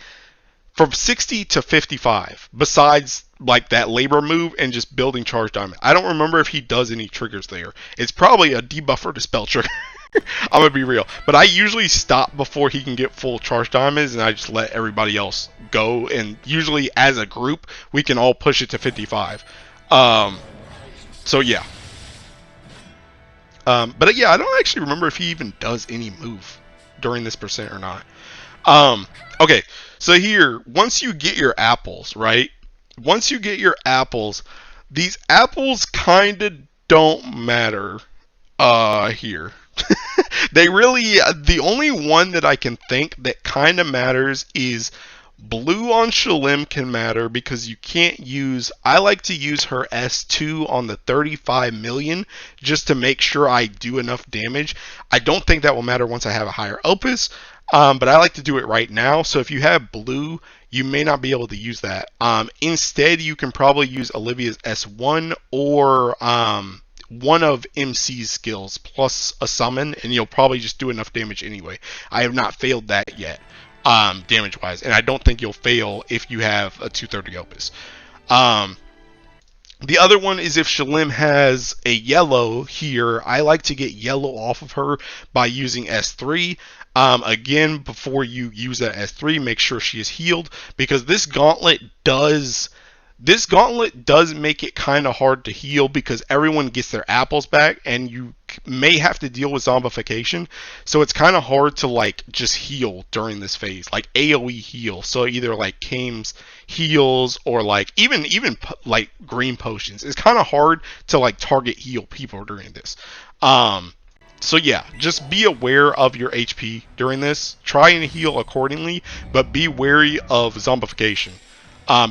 from 60 to 55, besides like that labor move and just building charge diamond. I don't remember if he does any triggers there. It's probably a debuffer to spell trigger. I'm gonna be real, but I usually stop before he can get full charge diamonds, and I just let everybody else go. And usually, as a group, we can all push it to 55. So yeah. But yeah, I don't actually remember if he even does any move during this percent or not. Okay, so here, once you get your apples, right? Once you get your apples, these apples kind of don't matter here. They really, the only one that I can think that kind of matters is blue on Shalim can matter because you can't use, I like to use her S2 on the 35 million just to make sure I do enough damage. I don't think that will matter once I have a higher opus, but I like to do it right now. So if you have blue, you may not be able to use that. Instead, you can probably use Olivia's S1 or one of MC's skills plus a summon, and you'll probably just do enough damage anyway. I have not failed that yet, damage wise, and I don't think you'll fail if you have a 230 opus. The other one is if Shalim has a yellow here, I like to get yellow off of her by using S3. Again, before you use that S3, make sure she is healed, because this gauntlet does make it kind of hard to heal because everyone gets their apples back and you may have to deal with zombification. So it's kind of hard to like just heal during this phase, like AoE heal. So either like Kames heals or like even like green potions. It's kind of hard to like target heal people during this. So yeah, just be aware of your HP during this. Try and heal accordingly, but be wary of zombification.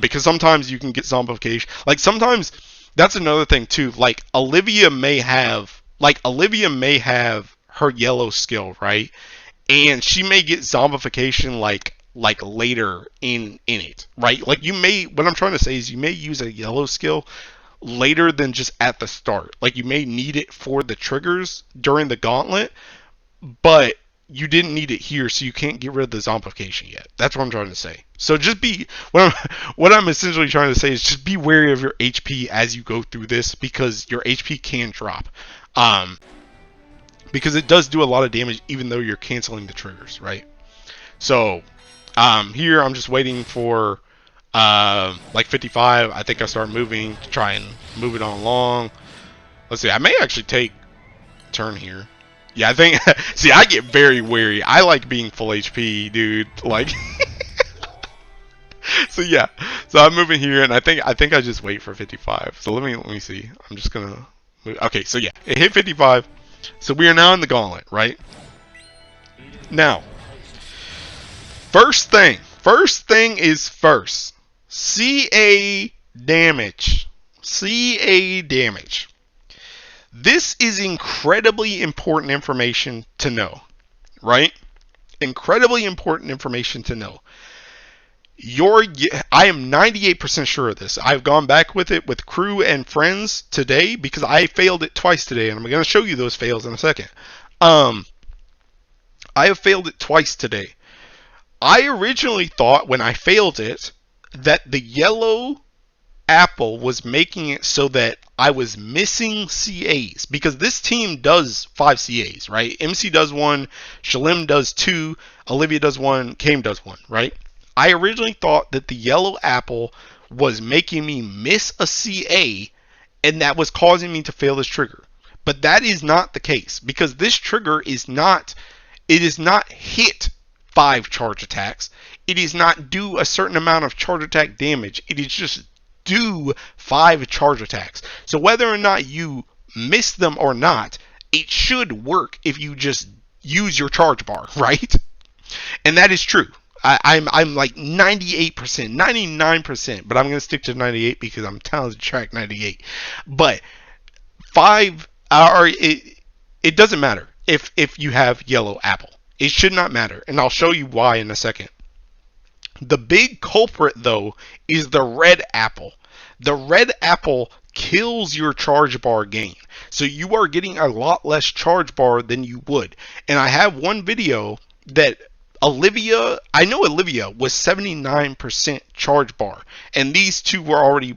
Because sometimes you can get zombification. Like sometimes, that's another thing too. Like Olivia may have her yellow skill, right? And she may get zombification like later in it, right? Like what I'm trying to say is you may use a yellow skill later than just at the start. Like you may need it for the triggers during the gauntlet, but you didn't need it here, so you can't get rid of the zombification yet. That's what I'm trying to say. So just be, what I'm essentially trying to say is just be wary of your HP as you go through this, because your HP can drop. Because it does do a lot of damage even though you're canceling the triggers, right? So here I'm just waiting for like 55. I think I start moving to try and move it on along. Let's see, I may actually take a turn here. Yeah, I think, see, I get very wary. I like being full HP, dude. Like, so yeah. So I'm moving here, and I think I just wait for 55. So let me see. I'm just gonna move. Okay, so yeah, it hit 55. So we are now in the gauntlet, right? Now, first thing is first. CA damage. CA damage. This is incredibly important information to know, right? Incredibly important information to know. I am 98% sure of this. I've gone back with it with crew and friends today because I failed it twice today, and I'm going to show you those fails in a second. I have failed it twice today. I originally thought when I failed it that the yellow apple was making it so that I was missing CAs, because this team does 5 CAs, right? MC does 1, Shalim does 2, Olivia does 1, Kame does 1, right? I originally thought that the yellow apple was making me miss a CA, and that was causing me to fail this trigger. But that is not the case, because this trigger is not hit 5 charge attacks. It is not do a certain amount of charge attack damage. It is just do 5 charge attacks. So whether or not you miss them or not, it should work if you just use your charge bar, right? And that is true. I'm like 98%, 99%, but I'm going to stick to 98 because I'm talented track 98. But 5, or it doesn't matter if you have yellow apple. It should not matter, and I'll show you why in a second. The big culprit, though, is the red apple. The red apple kills your charge bar gain. So you are getting a lot less charge bar than you would. And I have one video that Olivia, I know Olivia was 79% charge bar, and these two were already,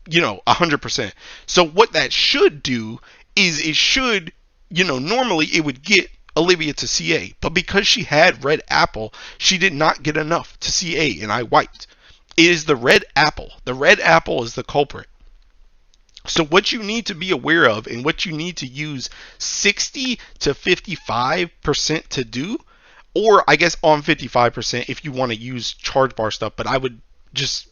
100%. So what that should do is it should, normally it would get Olivia to CA, but because she had red apple, she did not get enough to CA, and I wiped. It is the red apple. The red apple is the culprit. So what you need to be aware of, and what you need to use 60 to 55% to do, or I guess on 55% if you want to use charge bar stuff, but I would just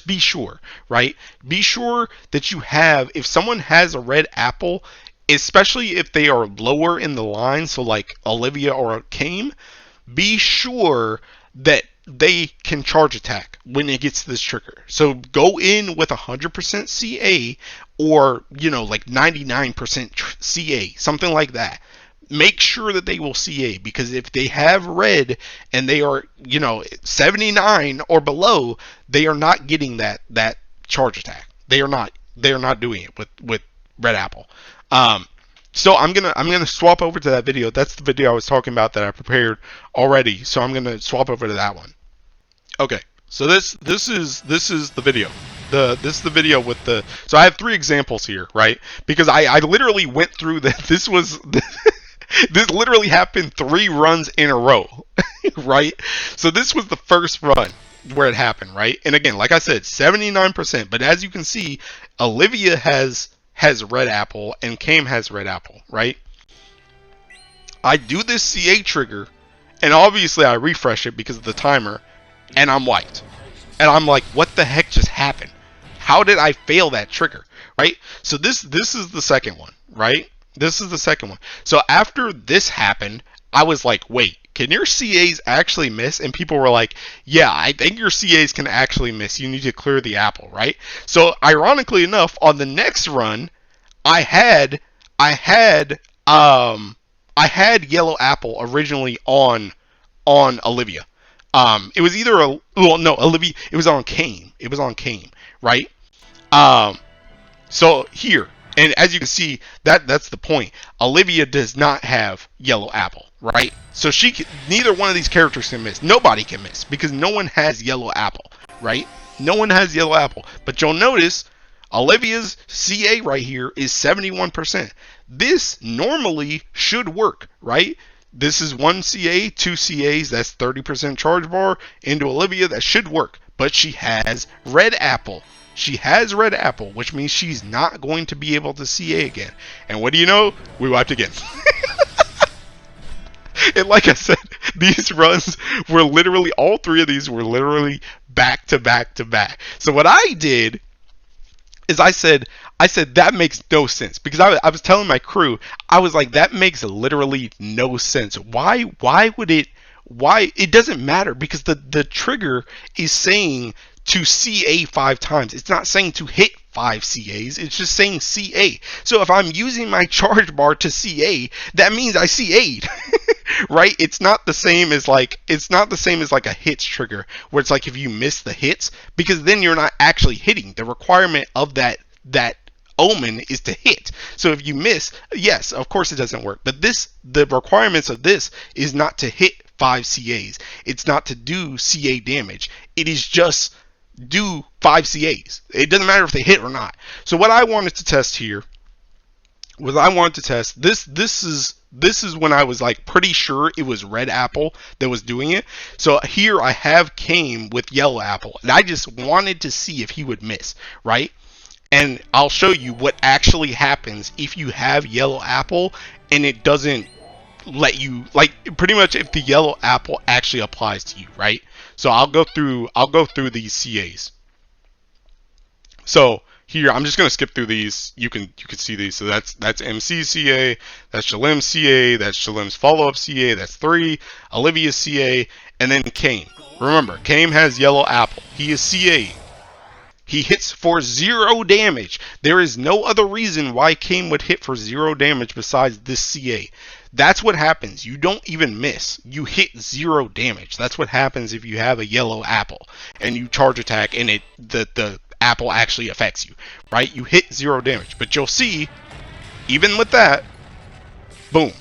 be sure, right? Be sure that you have, if someone has a red apple, especially if they are lower in the line, so like Olivia or Kame, be sure that they can charge attack when it gets to this trigger. So go in with 100% CA, or like 99% CA, something like that. Make sure that they will CA, because if they have red and they are 79 or below, they are not getting that charge attack. They are not doing it with red apple. So I'm gonna swap over to that video. That's the video I was talking about that I prepared already. So I'm gonna swap over to that one. Okay. So this is the video. This is the video with the. So I have 3 examples here, right? Because I literally went through that. This was this literally happened 3 runs in a row, right? So this was the first run where it happened, right? And again, like I said, 79%. But as you can see, Olivia has red apple and Kame has red apple, right? I do this CA trigger, and obviously I refresh it because of the timer, and I'm white. And I'm like, what the heck just happened? How did I fail that trigger, right? So this is the second one, right? This is the second one. So after this happened, I was like, wait, can your CAs actually miss? And people were like, yeah, I think your CAs can actually miss. You need to clear the apple, right? So ironically enough, on the next run, I had yellow apple originally on Olivia. It was either Olivia. It was on Kame. It was on Kame, right? So here, and as you can see, that's the point. Olivia does not have yellow apple, right? So neither one of these characters can miss. Nobody can miss because no one has yellow apple, right? No one has yellow apple. But you'll notice Olivia's CA right here is 71%. This normally should work, right? This is 1 CA, 2 CAs, that's 30% charge bar into Olivia. That should work. But she has red apple. She has red apple, which means she's not going to be able to CA again. And what do you know? We wiped again. And like I said, these runs were literally, all 3 of these were literally back to back to back. So what I did is I said that makes no sense, because I was telling my crew, I was like, that makes literally no sense. Why it doesn't matter, because the trigger is saying to CA 5 times. It's not saying to hit 5 CAs. It's just saying CA. So if I'm using my charge bar to CA, that means I CA'd. Right? It's not the same as like a hits trigger, where it's like if you miss the hits, because then you're not actually hitting. The requirement of that omen is to hit. So if you miss, yes, of course it doesn't work. But the requirements of this is not to hit 5 CAs. It's not to do CA damage. It is just do 5 CAs. It doesn't matter if they hit or not. So what I wanted to test here was this is when I was like pretty sure it was red apple that was doing it. So here I have Kame with yellow apple, and I just wanted to see if he would miss, right? And I'll show you what actually happens if you have yellow apple and it doesn't let you, like, pretty much if the yellow apple actually applies to you, right? So I'll go through these CAs. So here I'm just gonna skip through these. You can see these. So that's MC CA, that's Shalim CA, that's Shalim's follow-up CA, that's 3, Olivia CA, and then Kame. Remember, Kame has yellow apple. He is CA. He hits for 0 damage. There is no other reason why Kame would hit for 0 damage besides this CA. That's what happens. You don't even miss. You hit 0 damage. That's what happens if you have a yellow apple and you charge attack and the apple actually affects you, right? You hit 0 damage. But you'll see, even with that, boom,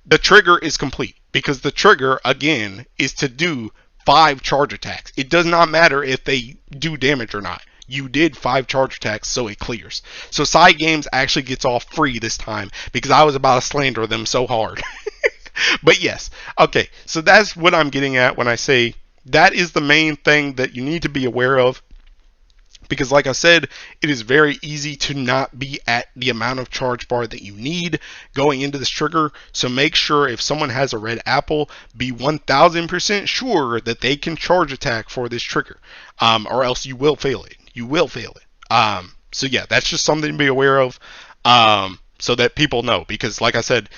the trigger is complete. because the trigger, again, is to do 5 charge attacks. It does not matter if they do damage or not. You did 5 charge attacks, so it clears. So Side Games actually gets off free this time because I was about to slander them so hard. But yes, okay, so that's what I'm getting at when I say that is the main thing that you need to be aware of. Because like I said, it is very easy to not be at the amount of charge bar that you need going into this trigger. So make sure if someone has a red apple, be 1000% sure that they can charge attack for this trigger. Or else you will fail it. You will fail it. So yeah, that's just something to be aware of. So that people know. Because like I said,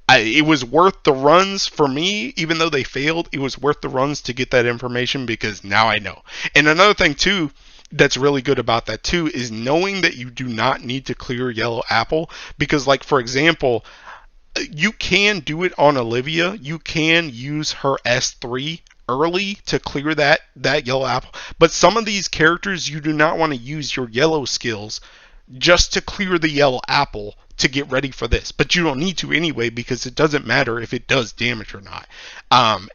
it was worth the runs for me, even though they failed. It was worth the runs to get that information because now I know. And another thing too, that's really good about that too, is knowing that you do not need to clear yellow apple. Because like, for example, you can do it on Olivia. You can use her S3 early to clear that yellow apple. But some of these characters, you do not want to use your yellow skills just to clear the yellow apple to get ready for this. But you don't need to anyway, because it doesn't matter if it does damage or not.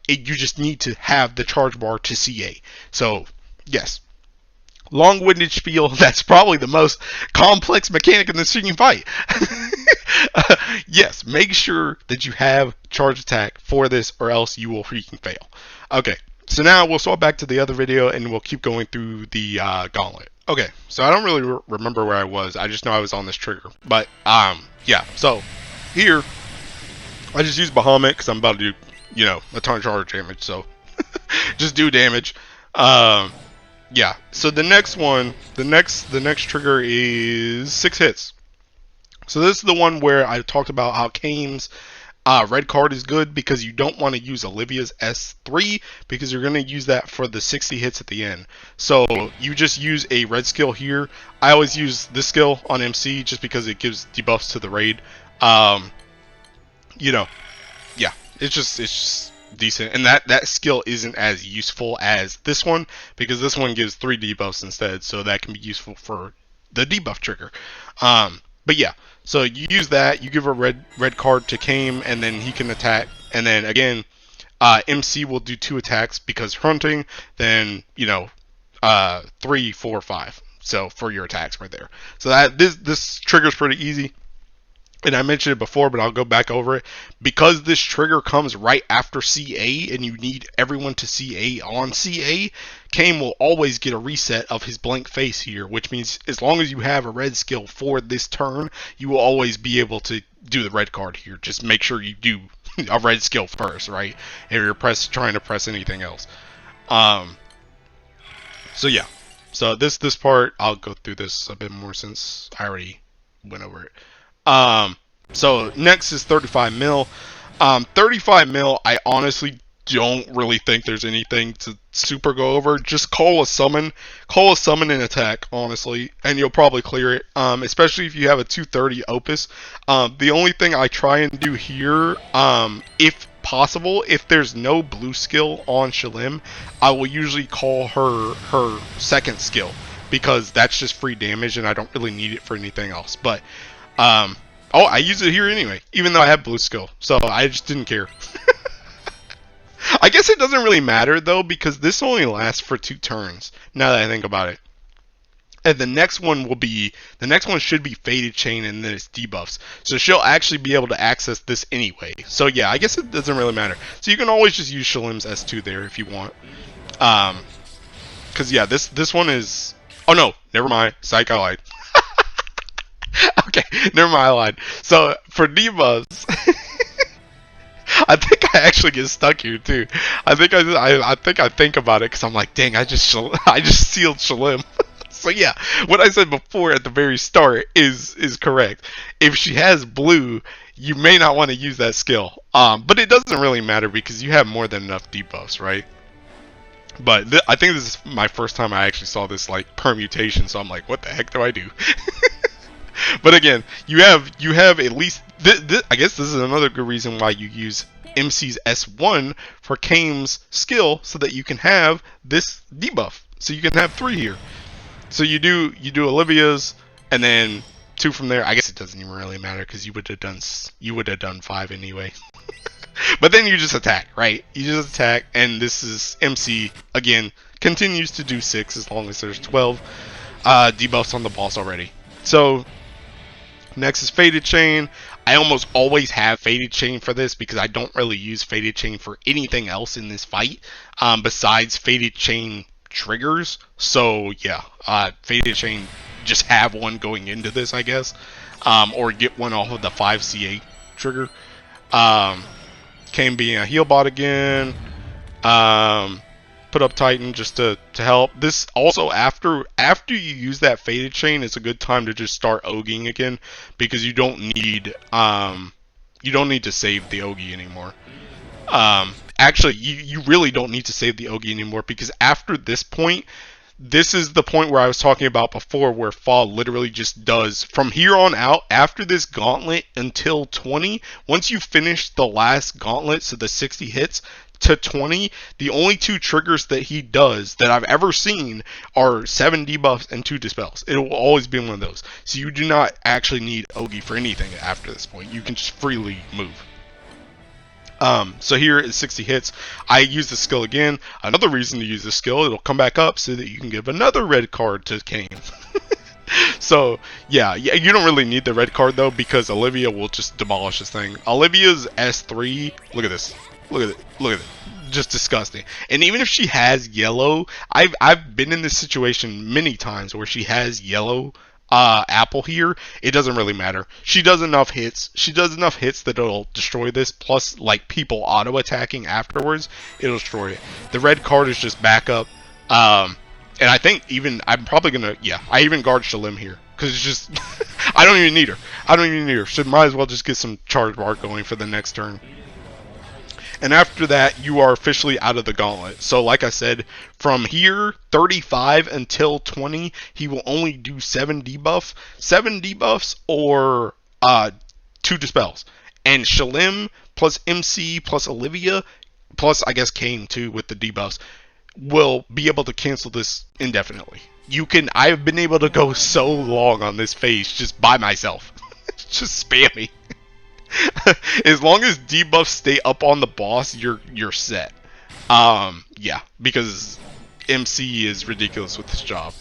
You just need to have the charge bar to CA. So yes, long-winded spiel. That's probably the most complex mechanic in the singing fight. Yes, make sure that you have charge attack for this, or else you will freaking fail. Okay, so now we'll swap back to the other video and we'll keep going through the gauntlet. Okay, so I don't really remember where I was. I just know I was on this trigger. But yeah, so here I just use Bahamut because I'm about to do, you know, a ton of charge damage. So just do damage. Yeah, so the next one, the next trigger is 6 hits. So this is the one where I talked about how Kane's red card is good because you don't want to use Olivia's S3 because you're going to use that for the 60 hits at the end. So you just use a red skill here. I always use this skill on MC just because it gives debuffs to the raid. You know, yeah, it's just decent, and that skill isn't as useful as this one because this one gives 3 debuffs instead, so that can be useful for the debuff trigger. But yeah, so you use that, you give a red card to Kame, and then he can attack, and then again MC will do 2 attacks because hunting, then you know 3, 4, 5, so for your attacks right there. So that this trigger's pretty easy. And I mentioned it before, but I'll go back over it. Because this trigger comes right after CA, and you need everyone to CA on CA, Kame will always get a reset of his blank face here, which means as long as you have a red skill for this turn, you will always be able to do the red card here. Just make sure you do a red skill first, right? If you're trying to press anything else. So yeah. So this part, I'll go through this a bit more since I already went over it. So next is 35 mil. 35 mil, I honestly don't really think there's anything to super go over. Just call a summon and attack, honestly, and you'll probably clear it. Especially if you have a 230 opus. The only thing I try and do here, if possible, if there's no blue skill on Shalim, I will usually call her second skill because that's just free damage and I don't really need it for anything else. But oh, I use it here anyway, even though I have blue skill, so I just didn't care. I guess it doesn't really matter though, because this only lasts for 2 turns, now that I think about it. And the next one should be Faded Chain, and then it's debuffs. So she'll actually be able to access this anyway. So yeah, I guess it doesn't really matter. So you can always just use Shalim's S2 there if you want. Cause yeah, this one is, oh no, never mind, Psych, I lied. Okay, never mind, I lied. So for debuffs, I think I actually get stuck here too. I think I think about it because I'm like, dang, I just sealed Shalim. So yeah, what I said before at the very start is correct. If she has blue, you may not want to use that skill. But it doesn't really matter because you have more than enough debuffs, right? But I think this is my first time I actually saw this like permutation, so I'm like, what the heck do I do? But again, you have at least I guess this is another good reason why you use MC's S1 for Kame's skill, so that you can have this debuff. So you can have 3 here. So you do Olivia's, and then 2 from there. I guess it doesn't even really matter because you would have done 5 anyway. But then you just attack, right? You just attack, and this is MC again, continues to do 6 as long as there's 12 debuffs on the boss already. So next is Faded Chain. I almost always have Faded Chain for this because I don't really use Faded Chain for anything else in this fight besides Faded Chain triggers. So yeah, Faded Chain, just have one going into this, I guess, or get one off of the 5 CA trigger. Kane being a heal bot again. Put up Titan just to help. This also, after you use that Faded Chain, it's a good time to just start Ogieing again, because you don't need to save the Ogie anymore. Actually, you really don't need to save the Ogie anymore, because after this point, this is the point where I was talking about before, where Fall literally just does, from here on out, after this gauntlet until 20, once you finish the last gauntlet, so the 60 hits to 20, the only 2 triggers that he does that I've ever seen are 7 debuffs and 2 dispels. It will always be one of those. So you do not actually need Ogie for anything after this point. You can just freely move. So here is 60 hits. I use the skill again. Another reason to use the skill, it'll come back up so that you can give another red card to Kane. So yeah, you don't really need the red card though, because Olivia will just demolish this thing. Olivia's S3, look at this. Look at it. Just disgusting. And even if she has yellow, I've been in this situation many times where she has yellow apple here. It doesn't really matter. She does enough hits. She does enough hits that it'll destroy this. Plus, like, people auto attacking afterwards, it'll destroy it. The red card is just backup. And I think I'm probably gonna, I even guard Shalim here, because it's just I don't even need her. So might as well just get some charge bar going for the next turn. And after that, you are officially out of the gauntlet. So like I said, from here, 35 until 20, he will only do 7 debuffs or 2 dispels. And Shalim plus MC plus Olivia, plus I guess Kane too with the debuffs, will be able to cancel this indefinitely. I've been able to go so long on this phase just by myself. Just spammy. As long as debuffs stay up on the boss, you're set. Yeah, because MC is ridiculous with this job.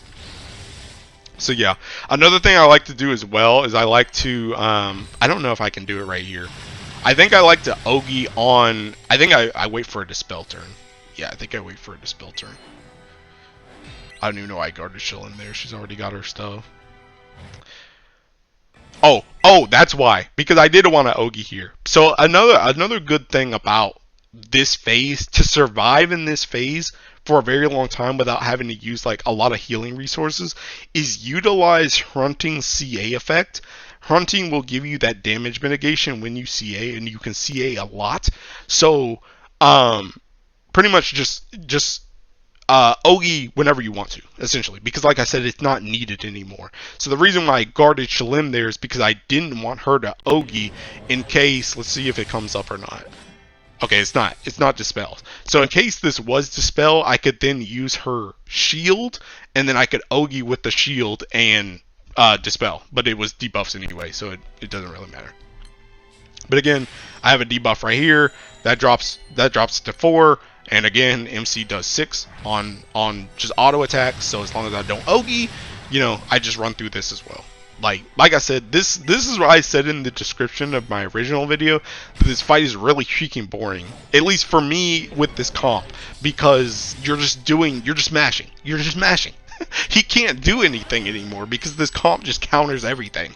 So yeah, another thing I like to do as well is I like to, I don't know if I can do it right here. I think I like to Ogie on, I think I wait for a dispel turn. Yeah, I think I wait for a dispel turn. I don't even know why I guarded Shill in there. She's already got her stuff. Oh, that's why. Because I did want to Ogie here. So another good thing about this phase, to survive in this phase for a very long time without having to use like a lot of healing resources, is utilize Hunting's CA effect. Hunting will give you that damage mitigation when you CA, and you can CA a lot. So pretty much just Ogie whenever you want to, essentially, because like I said, it's not needed anymore. So the reason why I guarded Shalim there is because I didn't want her to Ogie in case, let's see if it comes up or not. Okay, it's not dispel. So in case this was dispel, I could then use her shield, and then I could Ogie with the shield and dispel. But it was debuffs anyway, so it doesn't really matter. But again, I have a debuff right here that drops to 4. And again, MC does 6 on just auto attacks. So as long as I don't Ogie, I just run through this as well. Like I said, this is what I said in the description of my original video. That this fight is really freaking boring, at least for me with this comp, because you're just mashing. He can't do anything anymore because this comp just counters everything.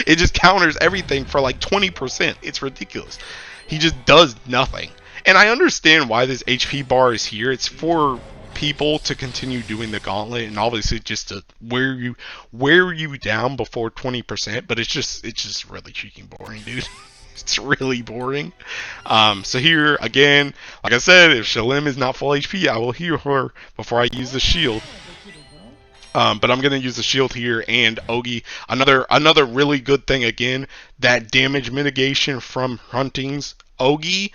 It just counters everything for like 20%. It's ridiculous. He just does nothing. And I understand why this HP bar is here. It's for people to continue doing the gauntlet, and obviously just to wear you down before 20%. But it's just really freaking boring, dude. It's really boring. So here again, like I said, if Shalim is not full HP, I will heal her before I use the shield. But I'm gonna use the shield here and Ogie. Another really good thing again, that damage mitigation from Hunting's Ogie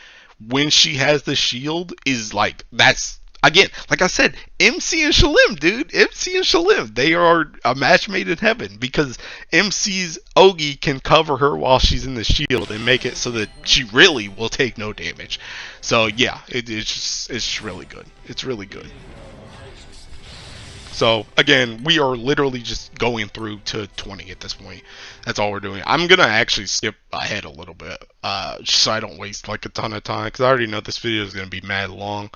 when she has the shield is like, that's again, like I said, MC and Shalim, dude. MC and Shalim, they are a match made in heaven because MC's Ogi can cover her while she's in the shield and make it so that she really will take no damage. So yeah, it's really good. It's really good. So again, we are literally just going through to 20 at this point. That's all we're doing. I'm gonna actually skip ahead a little bit, just so I don't waste like a ton of time, because I already know this video is gonna be mad long.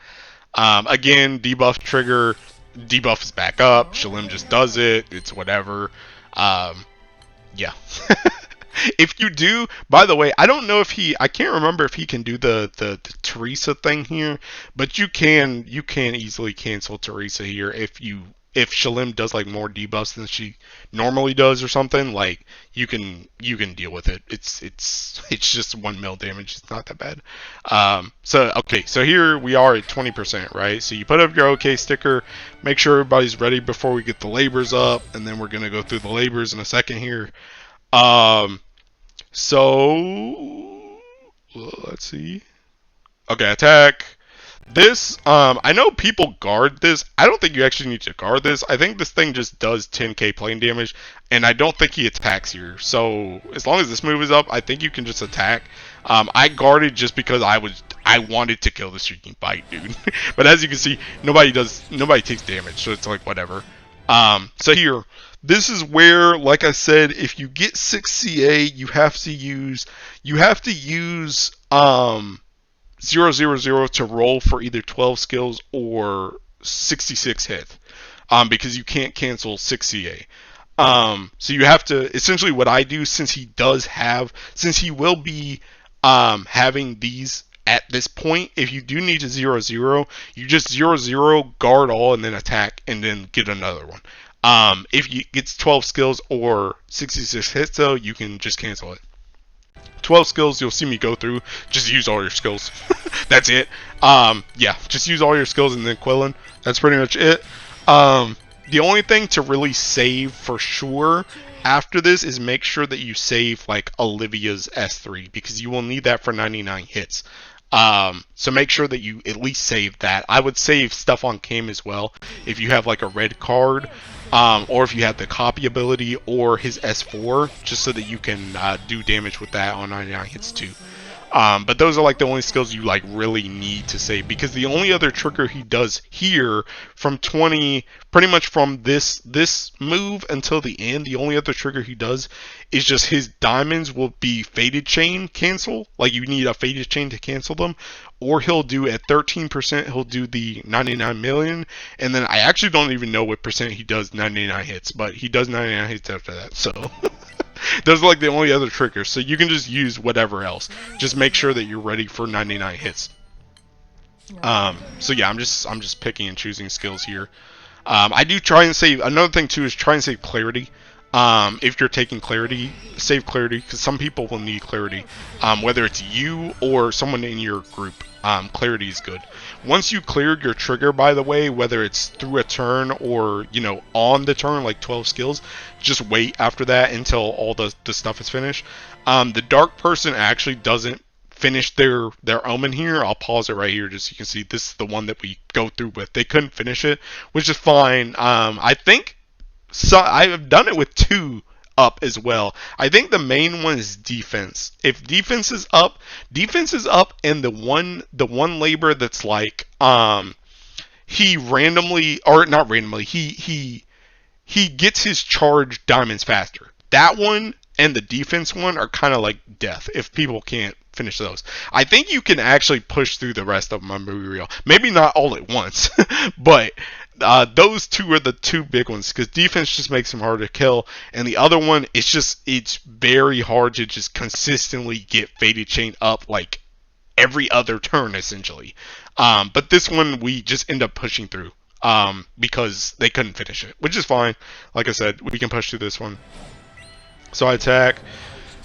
Again, debuff trigger, debuff is back up. Shalim just does it. It's whatever. Yeah. If you do, by the way, I don't know if I can't remember if he can do the Teresa thing here, but you can easily cancel Teresa here if Shalim does like more debuffs than she normally does or something. Like you can deal with it. It's just 1 mil damage. It's not that bad. So okay, so here we are at 20%, right? So you put up your OK sticker, make sure everybody's ready before we get the labors up, and then we're gonna go through the labors in a second here. So let's see. Okay, attack. This, I know people guard this. I don't think you actually need to guard this. I think this thing just does 10k plane damage, and I don't think he attacks here. So as long as this move is up, I think you can just attack. I guarded just because I wanted to kill the Shrieking Bite, dude. But as you can see, nobody takes damage, so it's like whatever. So here, this is where, like I said, if you get 6 CA, you have to use 000 to roll for either 12 skills or 66 hit, because you can't cancel 6 CA. So you have to, essentially what I do, since he will be having these at this point, if you do need to 0-0, you just 0-0, guard all, and then attack, and then get another one. If he gets 12 skills or 66 hits, though, you can just cancel it. 12 skills, you'll see me go through. Just use all your skills. That's it. Yeah, just use all your skills and then Quillen. That's pretty much it. The only thing to really save for sure after this is make sure that you save like Olivia's S3, because you will need that for 99 hits. So make sure that you at least save that. I would save stuff on Cam as well if you have like a red card, or if you have the copy ability or his S4, just so that you can do damage with that on 99 hits too. But those are like the only skills you like really need to save, because the only other trigger he does here from 20, pretty much from this move until the end, the only other trigger he does is just his diamonds will be Faded Chain cancel. Like you need a Faded Chain to cancel them, or he'll do at 13%, he'll do the 99 million, and then I actually don't even know what percent he does 99 hits, but he does 99 hits after that, so... Those are like the only other triggers, so you can just use whatever else. Just make sure that you're ready for 99 hits. So yeah, I'm just picking and choosing skills here. I do try and save. Another thing too is try and save clarity. If you're taking clarity, save clarity, because some people will need clarity. Whether it's you or someone in your group, clarity is good. Once you clear your trigger, by the way, whether it's through a turn or, you know, on the turn, like 12 skills, just wait after that until all the stuff is finished. The dark person actually doesn't finish their omen here. I'll pause it right here just so you can see this is the one that we go through with. They couldn't finish it, which is fine. I think so. I've done it with 2 up as well. I think the main one is defense. If defense is up, and the one labor that's like he randomly, or not randomly, he gets his charge diamonds faster. That one and the defense one are kind of like death if people can't finish those. I think you can actually push through the rest of them, I'm being real. Maybe not all at once, but those 2 are the 2 big ones, because defense just makes them harder to kill, and the other one, it's very hard to just consistently get Faded Chain up like every other turn essentially. But this one we just end up pushing through because they couldn't finish it, which is fine. Like I said, we can push through this one. So I attack.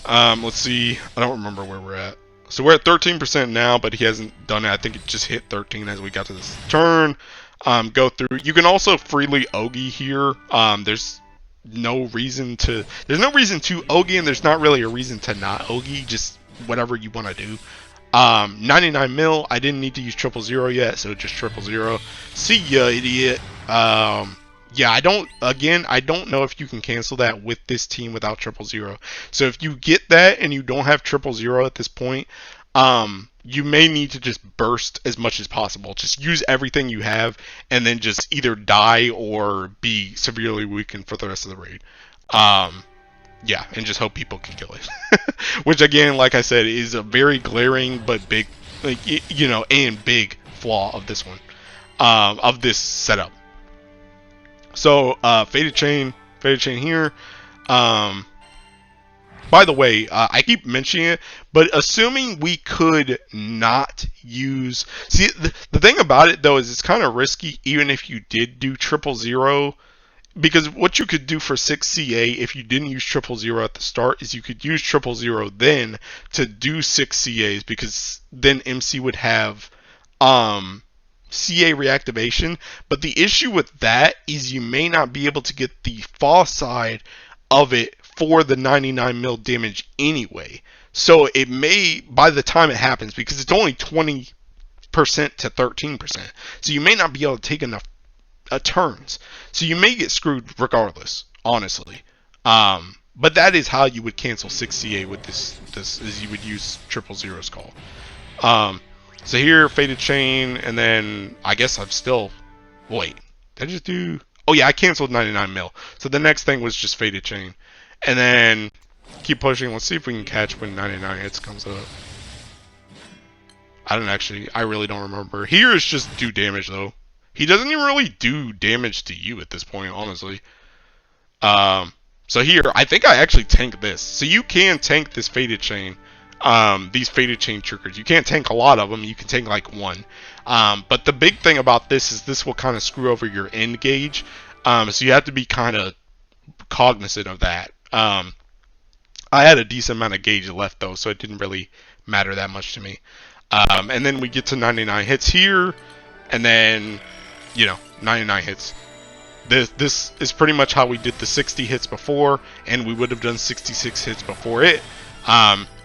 Let's see. I don't remember where we're at. So we're at 13% now, but he hasn't done it. I think it just hit 13 as we got to this turn. Go through. You can also freely Ogi here. There's no reason to Ogi, and there's not really a reason to not Ogi. Just whatever you want to do. 99 mil, I didn't need to use 000 yet, so just 000. See ya, idiot. Yeah, I don't know if you can cancel that with this team without 000. So if you get that and you don't have 000 at this point, you may need to just burst as much as possible. Just use everything you have and then just either die or be severely weakened for the rest of the raid. Yeah, and just hope people can kill it. Which again, like I said, is a very glaring but big, like, you know, and big flaw of this one, of this setup. So, Faded Chain here. By the way, I keep mentioning it, but assuming we could not use... See, the thing about it, though, is it's kind of risky, even if you did do 000, because what you could do for 6 CA, if you didn't use 000 at the start, is you could use 000 then to do 6 CAs, because then MC would have... CA reactivation, but the issue with that is you may not be able to get the fall side of it for the 99 mil damage anyway. So it may, by the time it happens, because it's only 20% to 13%, so you may not be able to take enough turns. So you may get screwed regardless, honestly. But that is how you would cancel 6 CA with this is you would use 000's call. So here, Faded Chain, and then I guess I'm still... Wait, did I just do... Oh yeah, I canceled 99 mil. So the next thing was just Faded Chain. And then keep pushing. Let's see if we can catch when 99 hits comes up. I really don't remember. Here is just do damage though. He doesn't even really do damage to you at this point, honestly. So here, I think I actually tank this. So you can tank this Faded Chain. These Faded Chain triggers. You can't tank a lot of them. You can tank like one. But the big thing about this is this will kind of screw over your end gauge. So you have to be kind of cognizant of that. I had a decent amount of gauge left though, so it didn't really matter that much to me. And then we get to 99 hits here, and then, you know, 99 hits. This is pretty much how we did the 60 hits before, and we would have done 66 hits before it.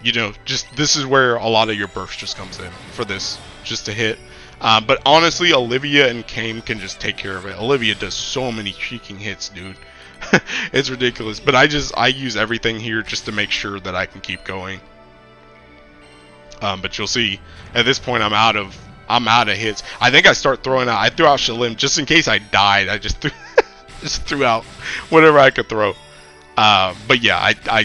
You know, just this is where a lot of your burst just comes in for this, just to hit. But honestly, Olivia and Kame can just take care of it. Olivia does so many cheeking hits, dude. It's ridiculous. But I use everything here just to make sure that I can keep going. But you'll see, at this point, I'm out of hits. I think I start throwing out. I threw out Shalim just in case I died. I just threw out whatever I could throw. But yeah, I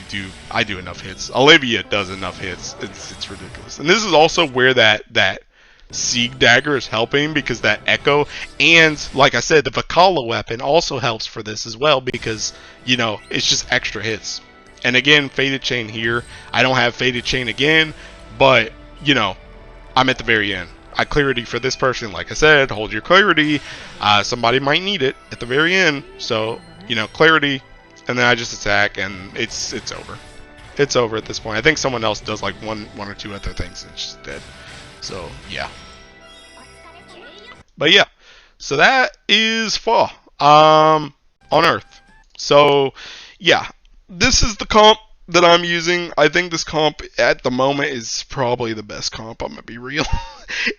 do enough hits. Olivia does enough hits. It's ridiculous. And this is also where that Sieg Dagger is helping, because that Echo, and like I said, the Vakala weapon also helps for this as well, because, you know, it's just extra hits. And again, Faded Chain here. I don't have Faded Chain again, but, you know, I'm at the very end. I clarity for this person, like I said, hold your clarity. Somebody might need it at the very end, so, you know, clarity. And then I just attack, and it's over. It's over at this point. I think someone else does like one or two other things, and it's just dead. So yeah. But yeah, so that is Fa on Earth. So yeah, this is the comp that I'm using. I think this comp at the moment is probably the best comp. I'm gonna be real.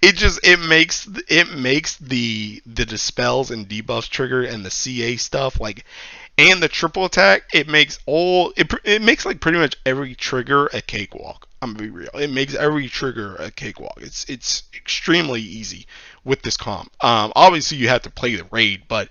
it makes the dispels and debuffs trigger and the CA stuff, like, and the triple attack, it makes like pretty much every trigger a cakewalk. I'm gonna be real. It makes every trigger a cakewalk. It's extremely easy with this comp. Obviously you have to play the raid, but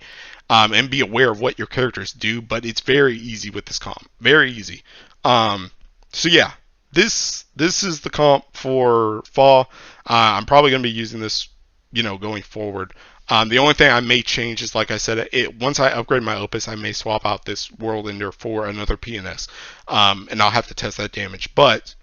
and be aware of what your characters do, but it's very easy with this comp. Very easy. So yeah, this is the comp for Fa. I'm probably gonna be using this, you know, going forward. The only thing I may change is, like I said, once I upgrade my opus, I may swap out this World Ender for another PNS, and I'll have to test that damage. But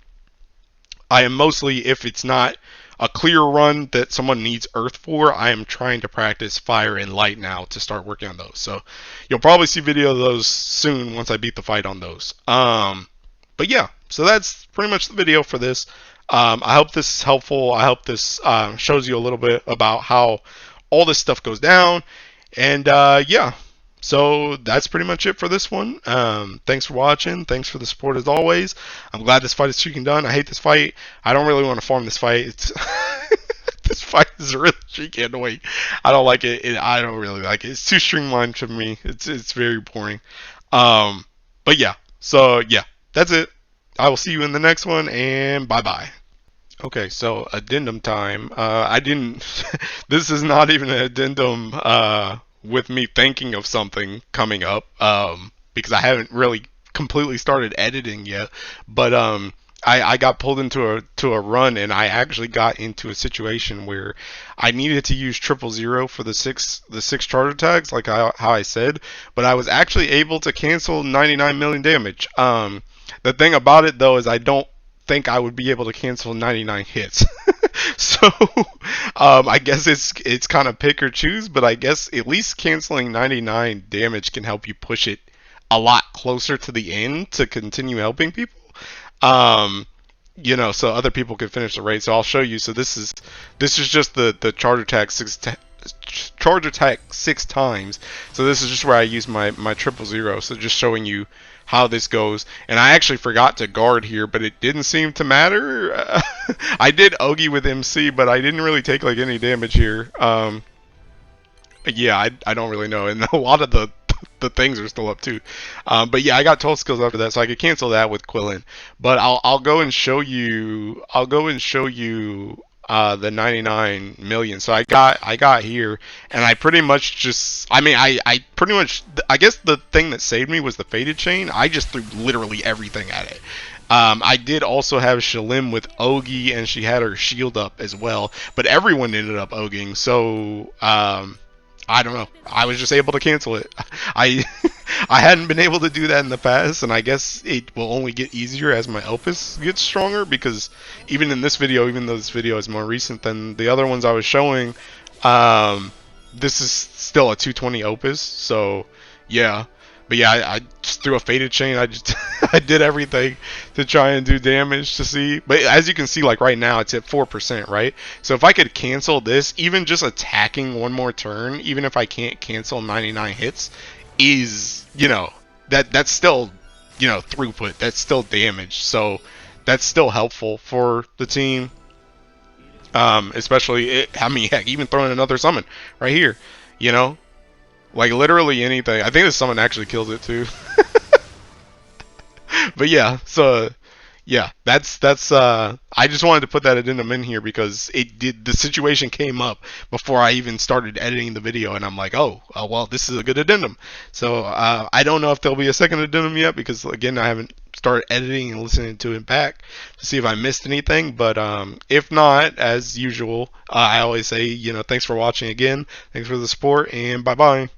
I am mostly, if it's not a clear run that someone needs Earth for, I am trying to practice Fire and Light now to start working on those. So you'll probably see video of those soon once I beat the fight on those. But yeah, so that's pretty much the video for this. I hope this is helpful. I hope this shows you a little bit about how all this stuff goes down. And yeah, So that's pretty much it for this one. Thanks for watching. Thanks for the support as always. I'm glad this fight is freaking done. I hate this fight. I don't really want to farm this fight. It's this fight is really freaking annoying. I don't like it. I don't really like it. It's too streamlined for me. It's very boring. Um, but yeah. So yeah, that's it. I will see you in the next one, and bye bye. Okay, so addendum time. I didn't. This is not even an addendum with me thinking of something coming up because I haven't really completely started editing yet. But I got pulled into a run, and I actually got into a situation where I needed to use 000 for the six charter tags, like how I said. But I was actually able to cancel 99 million damage. The thing about it though is I don't think I would be able to cancel 99 hits. So I guess it's kind of pick or choose, but I guess at least canceling 99 damage can help you push it a lot closer to the end to continue helping people. Um, so other people can finish the race. So I'll show you. So this is just the charger tag 6 times. So this is just where I use my 000. So just showing you how this goes. And I actually forgot to guard here, but it didn't seem to matter. I did Ogi with MC, but I didn't really take like any damage here. Yeah, I don't really know, and a lot of the things are still up too. But yeah, I got 12 skills after that, so I could cancel that with Quillen. But I'll go and show you. I'll go and show you the 99 million. So I got here, and I pretty much just. I mean, I pretty much. I guess the thing that saved me was the faded chain. I just threw literally everything at it. I did also have Shalim with Ogi, and she had her shield up as well. But everyone ended up Oging, so I don't know. I was just able to cancel it. I I hadn't been able to do that in the past, and I guess it will only get easier as my opus gets stronger, because even in this video, even though this video is more recent than the other ones I was showing, this is still a 220 opus, so yeah. But yeah, I just threw a faded chain. I just I did everything to try and do damage to see. But as you can see, like right now, it's at 4%, right? So if I could cancel this, even just attacking one more turn, even if I can't cancel 99 hits, is, that's still, throughput. That's still damage. So that's still helpful for the team. Especially, I mean, heck, even throwing another summon right here, you know? Like literally anything. I think this summon actually kills it too. But yeah, so yeah, that's I just wanted to put that addendum in here because the situation came up before I even started editing the video, and I'm like, oh well, this is a good addendum. So I don't know if there'll be a second addendum yet, because again, I haven't started editing and listening to it back to see if I missed anything. But if not, as usual, I always say, thanks for watching again, thanks for the support, and bye bye.